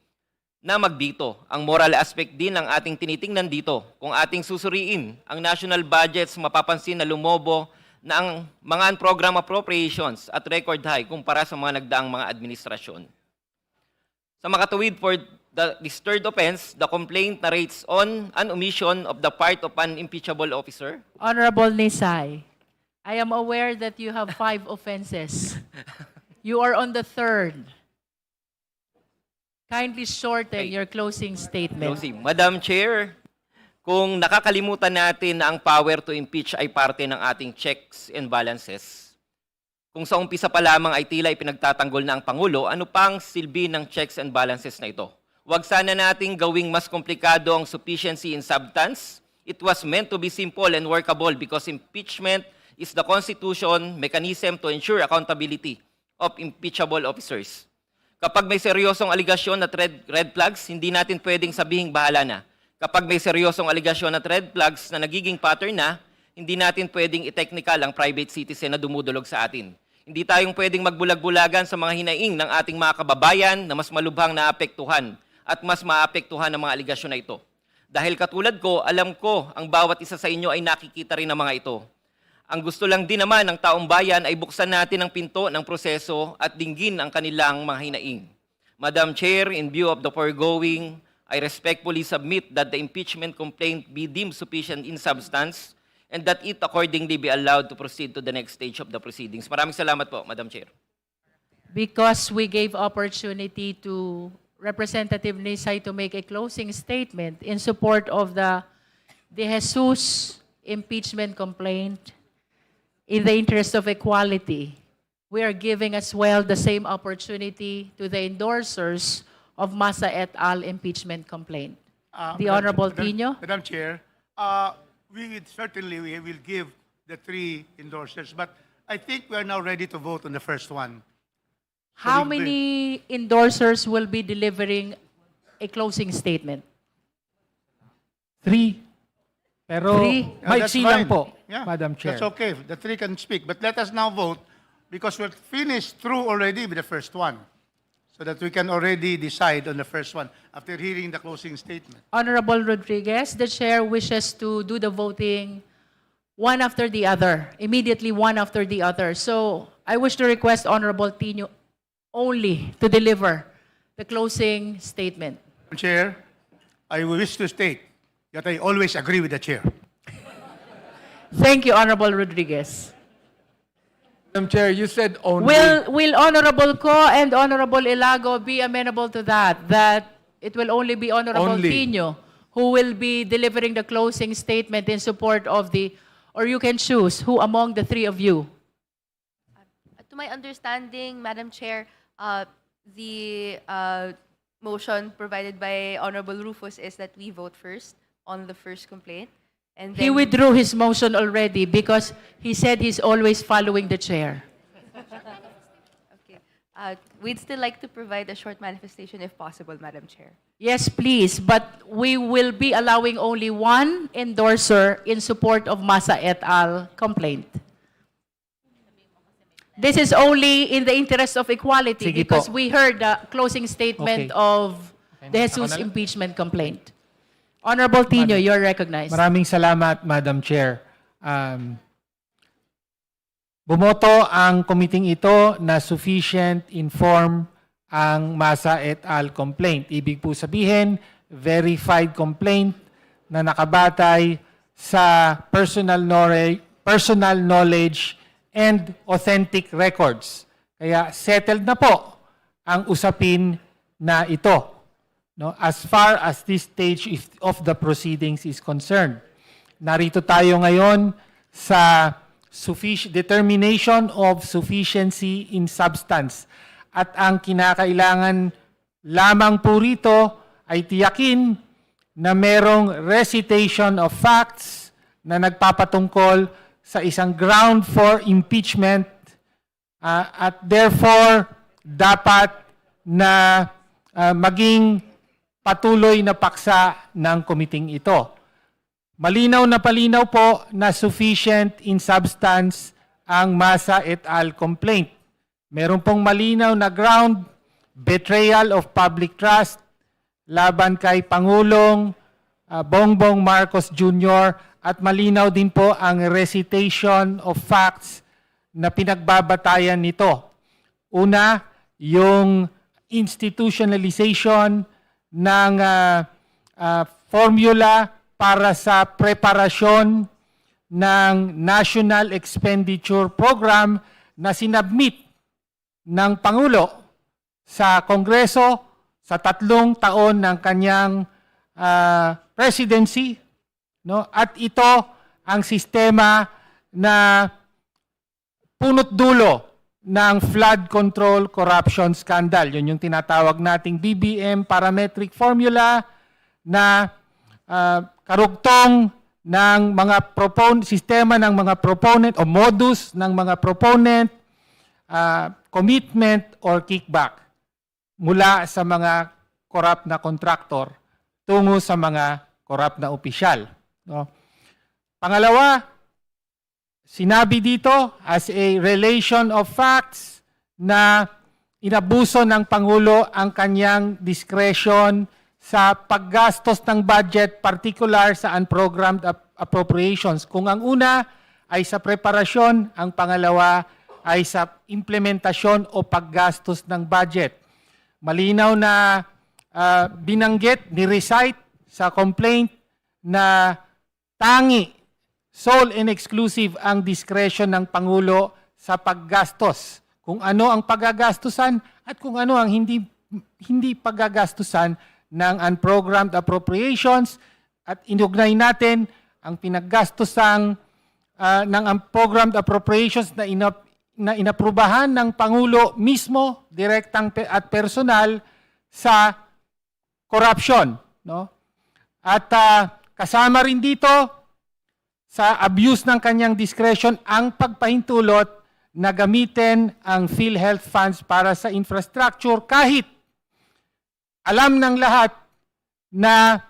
na magdito. Ang moral aspect din ang ating tinitingnan dito. Kung ating susuriin ang national budgets, mapapansin na lumobo na ang mga unprogram appropriations at record high kumpara sa mga nagdaang mga administrasyon. Sa makatuwid for this third offense, the complaint narrates on an omission of the part of an impeachable officer. Honorable Nisay, I am aware that you have 5 offenses. You are on the 3rd. Kindly shorten your closing statement. Closing. Madam Chair, kung nakakalimutan natin na ang power to impeach ay parte ng ating checks and balances, kung sa umpisa pa lamang ay tila ipinagtatanggol na ang Pangulo, ano pang silbi ng checks and balances na ito? Huwag sana nating gawing mas komplikado ang sufficiency in substance. It was meant to be simple and workable because impeachment is the Constitution mechanism to ensure accountability of impeachable officers. Kapag may seryosong aligasyon at red flags, hindi natin pwedeng sabihing bahala na. Kapag may seryosong aligasyon at red flags na nagiging pattern na, hindi natin pwedeng i-technical ang private citizen na dumudulog sa atin. Hindi tayong pwedeng magbulag-bulagan sa mga hinaing ng ating mga kababayan na mas malubhang naapektuhan at mas maapektuhan ng mga aligasyon na ito. Dahil katulad ko, alam ko ang bawat isa sa inyo ay nakikita rin ng mga ito. Ang gusto lang din naman ng taong bayan ay buksan natin ang pinto ng proseso at dinggin ang kanilang mga hinaing. Madam Chair, in view of the foregoing, I respectfully submit that the impeachment complaint be deemed sufficient in substance and that it accordingly be allowed to proceed to the next stage of the proceedings. Maraming salamat po, Madam Chair. Because we gave opportunity to Representative Nisay to make a closing statement in support of the De Jesus impeachment complaint, in the interest of equality, we are giving as well the same opportunity to the endorsers of Masa et al. Impeachment complaint. The Honorable Tino. Madam Chair, we will give the 3 endorsers, but I think we are now ready to vote on the first one. How many endorsers will be delivering a closing statement? 3. Pero That's maiksi lang fine. po, Yeah, Madam Chair. That's okay. The 3 can speak. But let us now vote because we're finished through already with the first one so that we can already decide on the first one after hearing the closing statement. Honorable Rodriguez, the chair wishes to do the voting one after the other, immediately one after the other. So I wish to request Honorable Tino only to deliver the closing statement. Chair, I wish to state that I always agree with the chair. Thank you, Honorable Rodriguez. Madam Chair, you said only. Will Honorable Co and Honorable Ilago be amenable to that? That it will only be Honorable Only. Tino who will be delivering the closing statement in support of the, or you can choose who among the 3 of you. To my understanding, Madam Chair, the motion provided by Honorable Rufus is that we vote first on the first complaint. And He then withdrew his motion already because he said he's always following the chair. Okay. We'd still like to provide a short manifestation if possible, Madam Chair. Yes, please, but we will be allowing only one endorser in support of Masa et al. Complaint. This is only in the interest of equality Sige because po. we heard the closing statement Okay. of the Ako Jesus na lang? impeachment complaint. Honorable Tino, you're recognized. Maraming salamat, Madam Chair. Bumoto ang committee ito na sufficient inform ang Masa et al. Complaint. Ibig po sabihin, verified complaint na nakabatay sa personal knowledge and authentic records. Kaya settled na po ang usapin na ito, no, as far as this stage of the proceedings is concerned. Narito tayo ngayon sa determination of sufficiency in substance. At ang kinakailangan lamang po rito ay tiyakin na merong recitation of facts na nagpapatungkol sa isang ground for impeachment at therefore dapat na maging patuloy na paksa ng komiting ito. Malinaw na palinaw po na sufficient in substance ang Masa et al. Complaint. Meron pong malinaw na ground, betrayal of public trust, laban kay Pangulong Bongbong Marcos Jr. at malinaw din po ang recitation of facts na pinagbabatayan nito. Una, yung institutionalization ng formula para sa preparasyon ng National Expenditure Program na sinabmit ng Pangulo sa Kongreso sa 3 taon ng kanyang presidency, no? At ito ang sistema na punot dulo ng flood control corruption scandal. Yun yung tinatawag nating BBM parametric formula na karugtong ng mga sistema ng mga proponent o modus ng mga proponent, commitment or kickback mula sa mga corrupt na contractor tungo sa mga corrupt na opisyal. No? Pangalawa, sinabi dito as a relation of facts na inabuso ng Pangulo ang kanyang discretion sa paggastos ng budget, particular sa unprogrammed appropriations. Kung ang una ay sa preparasyon, ang pangalawa ay sa implementasyon o paggastos ng budget. Malinaw na binanggit, ni-recite sa complaint na tangi, sole and exclusive ang discretion ng Pangulo sa paggastos. Kung ano ang paggagastusan at kung ano ang hindi paggagastusan ng unprogrammed appropriations at inugnay natin ang pinaggastusan ng unprogrammed appropriations na inaprubahan ng Pangulo mismo, direktang at personal sa corruption, no? At kasama rin dito sa abuse ng kanyang discretion ang pagpahintulot na gamitin ang PhilHealth funds para sa infrastructure kahit alam ng lahat na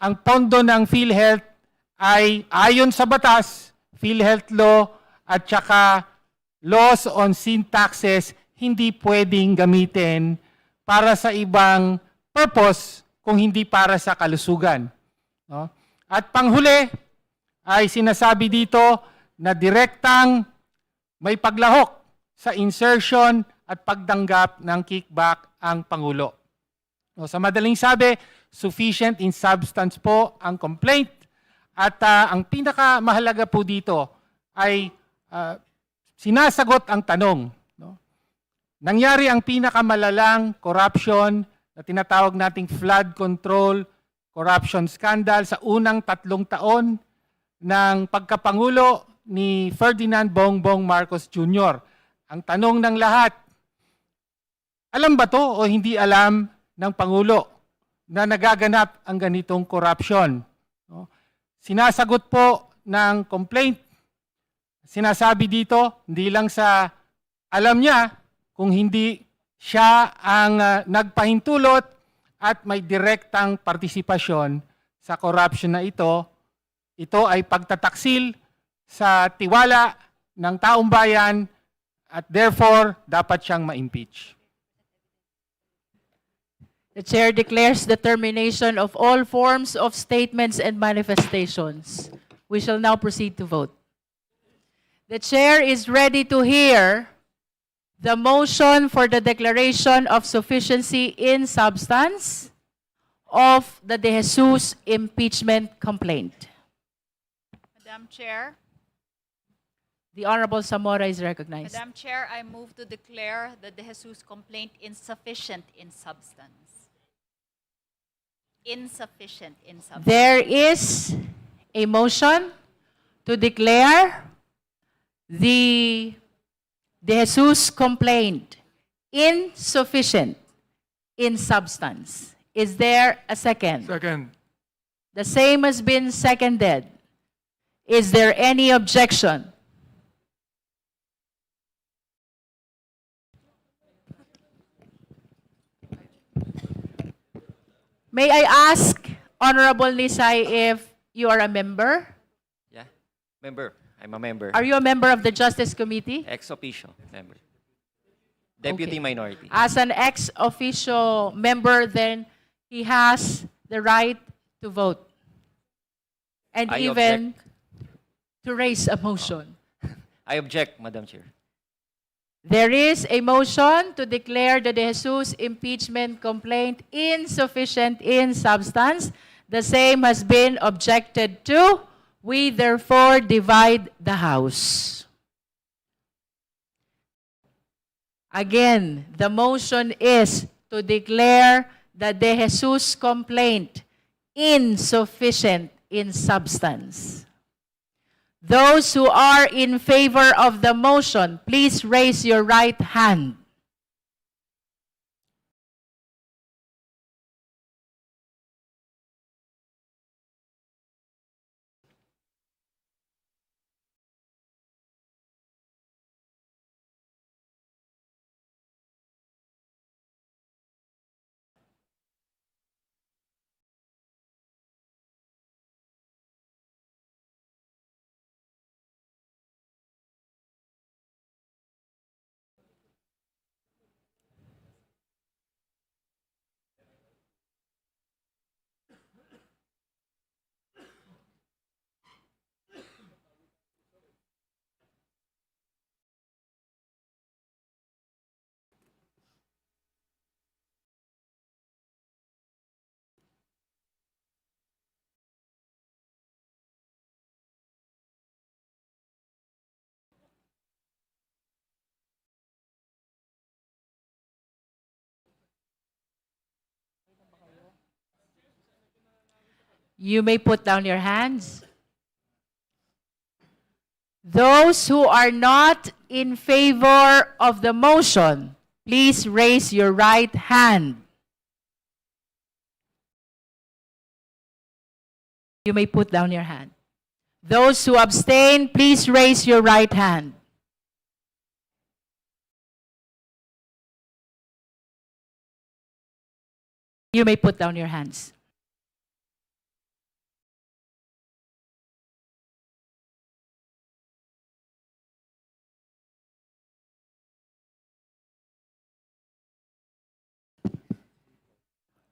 ang pondo ng PhilHealth ay ayon sa batas, PhilHealth law at saka laws on sin taxes hindi pwedeng gamitin para sa ibang purpose kung hindi para sa kalusugan. No? At panghuli ay sinasabi dito na direktang may paglahok sa insertion at pagdanggap ng kickback ang Pangulo. No, sa madaling sabi, sufficient in substance po ang complaint at ang pinakamahalaga po dito ay sinasagot ang tanong. No? Nangyari ang pinakamalalang corruption na tinatawag nating flood control corruption scandal sa unang 3 taon ng pagkapangulo ni Ferdinand Bongbong Marcos Jr. Ang tanong ng lahat, alam ba to o hindi alam ng Pangulo na nagaganap ang ganitong corruption. No? Sinasagot po ng complaint. Sinasabi dito, hindi lang sa alam niya, kung hindi siya ang nagpahintulot at may direktang partisipasyon sa corruption na ito. Ito ay pagtataksil sa tiwala ng taong bayan at therefore dapat siyang ma-impeach. The Chair declares the termination of all forms of statements and manifestations. We shall now proceed to vote. The Chair is ready to hear the motion for the declaration of sufficiency in substance of the De Jesus impeachment complaint. Madam Chair, The Honorable Zamora is recognized. Madam Chair, I move to declare the De Jesus complaint insufficient in substance. Insufficient in substance. There is a motion to declare the De Jesus complaint insufficient in substance. Is there a second? Second. The same has been seconded. Is there any objection? May I ask, Honorable Nisay, if you are a member? Yeah, member. I'm a member. Are you a member of the Justice Committee? Ex officio member. Deputy Okay. minority. As an ex officio member, then he has the right to vote. And I even to raise a motion. I object, Madam Chair. There is a motion to declare the De Jesus impeachment complaint insufficient in substance. The same has been objected to. We therefore divide the House. Again, the motion is to declare the De Jesus complaint insufficient in substance. Those who are in favor of the motion, please raise your right hand. You may put down your hands. Those who are not in favor of the motion, please raise your right hand. You may put down your hand. Those who abstain, please raise your right hand. You may put down your hands.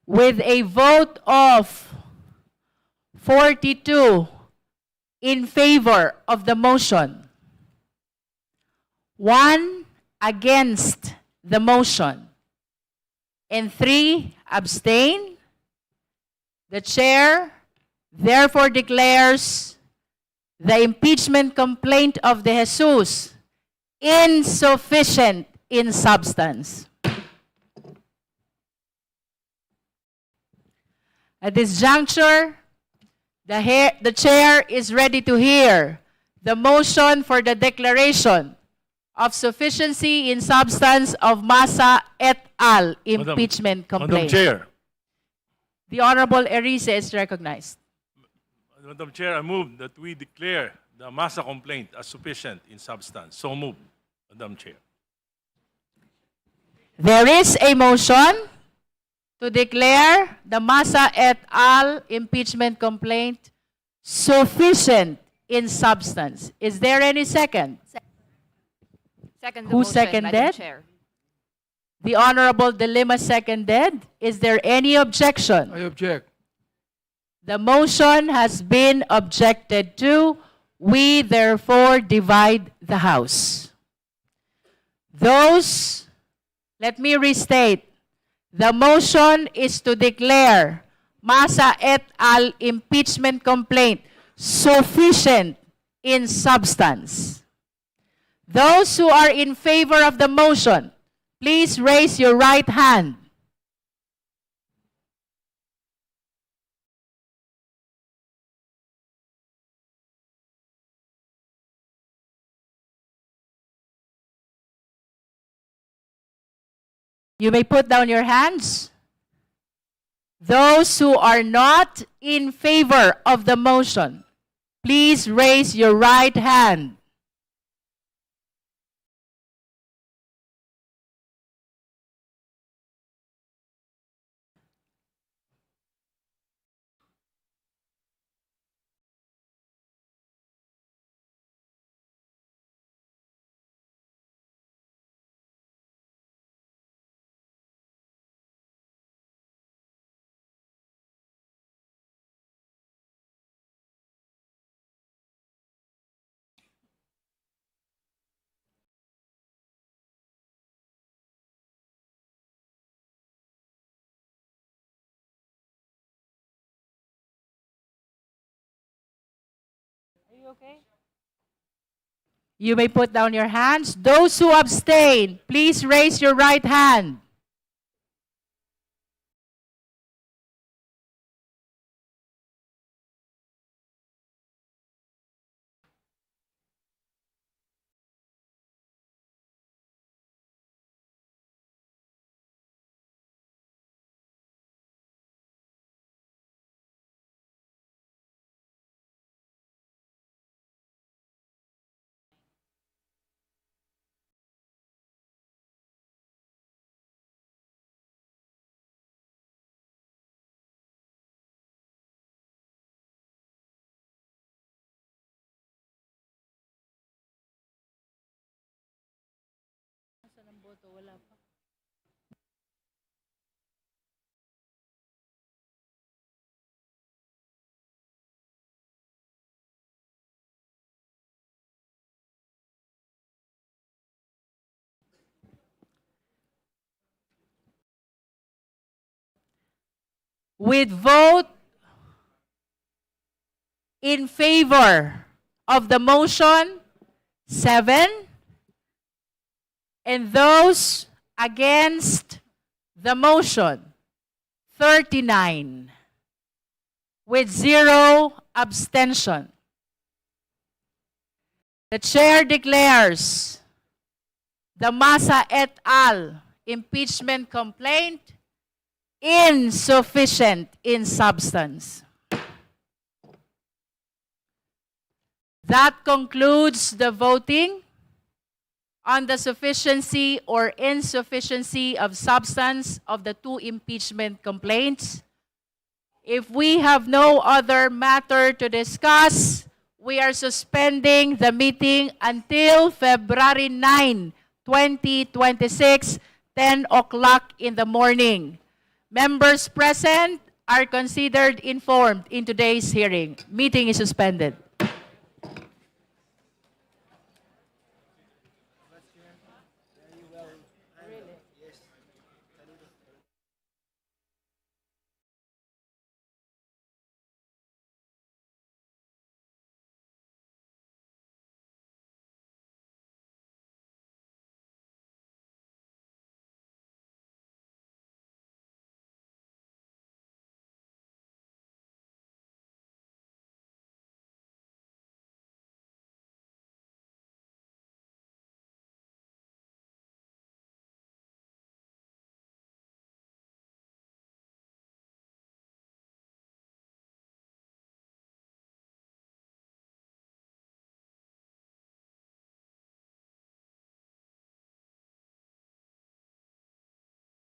With a vote of 42 in favor of the motion, 1 against the motion, and 3 abstain, the chair therefore declares the impeachment complaint of De Jesus insufficient in substance. At this juncture, the chair is ready to hear the motion for the declaration of sufficiency in substance of Masa et al. Impeachment Madam complaint. Chair. The Honorable Erice is recognized. Madam Chair, I move that we declare the Masa complaint as sufficient in substance. So move, Madam Chair. There is a motion to declare the Masa et al. Impeachment complaint sufficient in substance. Is there any second? Second the Who motion, Madam seconded? Chair. The Honorable De Lima seconded. Is there any objection? I object. The motion has been objected to. We therefore divide the House. Let me restate. The motion is to declare Masa et al. Impeachment complaint sufficient in substance. Those who are in favor of the motion, please raise your right hand. You may put down your hands. Those who are not in favor of the motion, please raise your right hand. Okay. You may put down your hands. Those who abstain, please raise your right hand. With vote in favor of the motion, 7, and those against the motion, 39, with 0 abstention. The chair declares the Masa et al. Impeachment complaint insufficient in substance. That concludes the voting on the sufficiency or insufficiency of substance of the 2 impeachment complaints. If we have no other matter to discuss, we are suspending the meeting until February 9, 2026, 10 o'clock in the morning. Members present are considered informed in today's hearing. Meeting is suspended.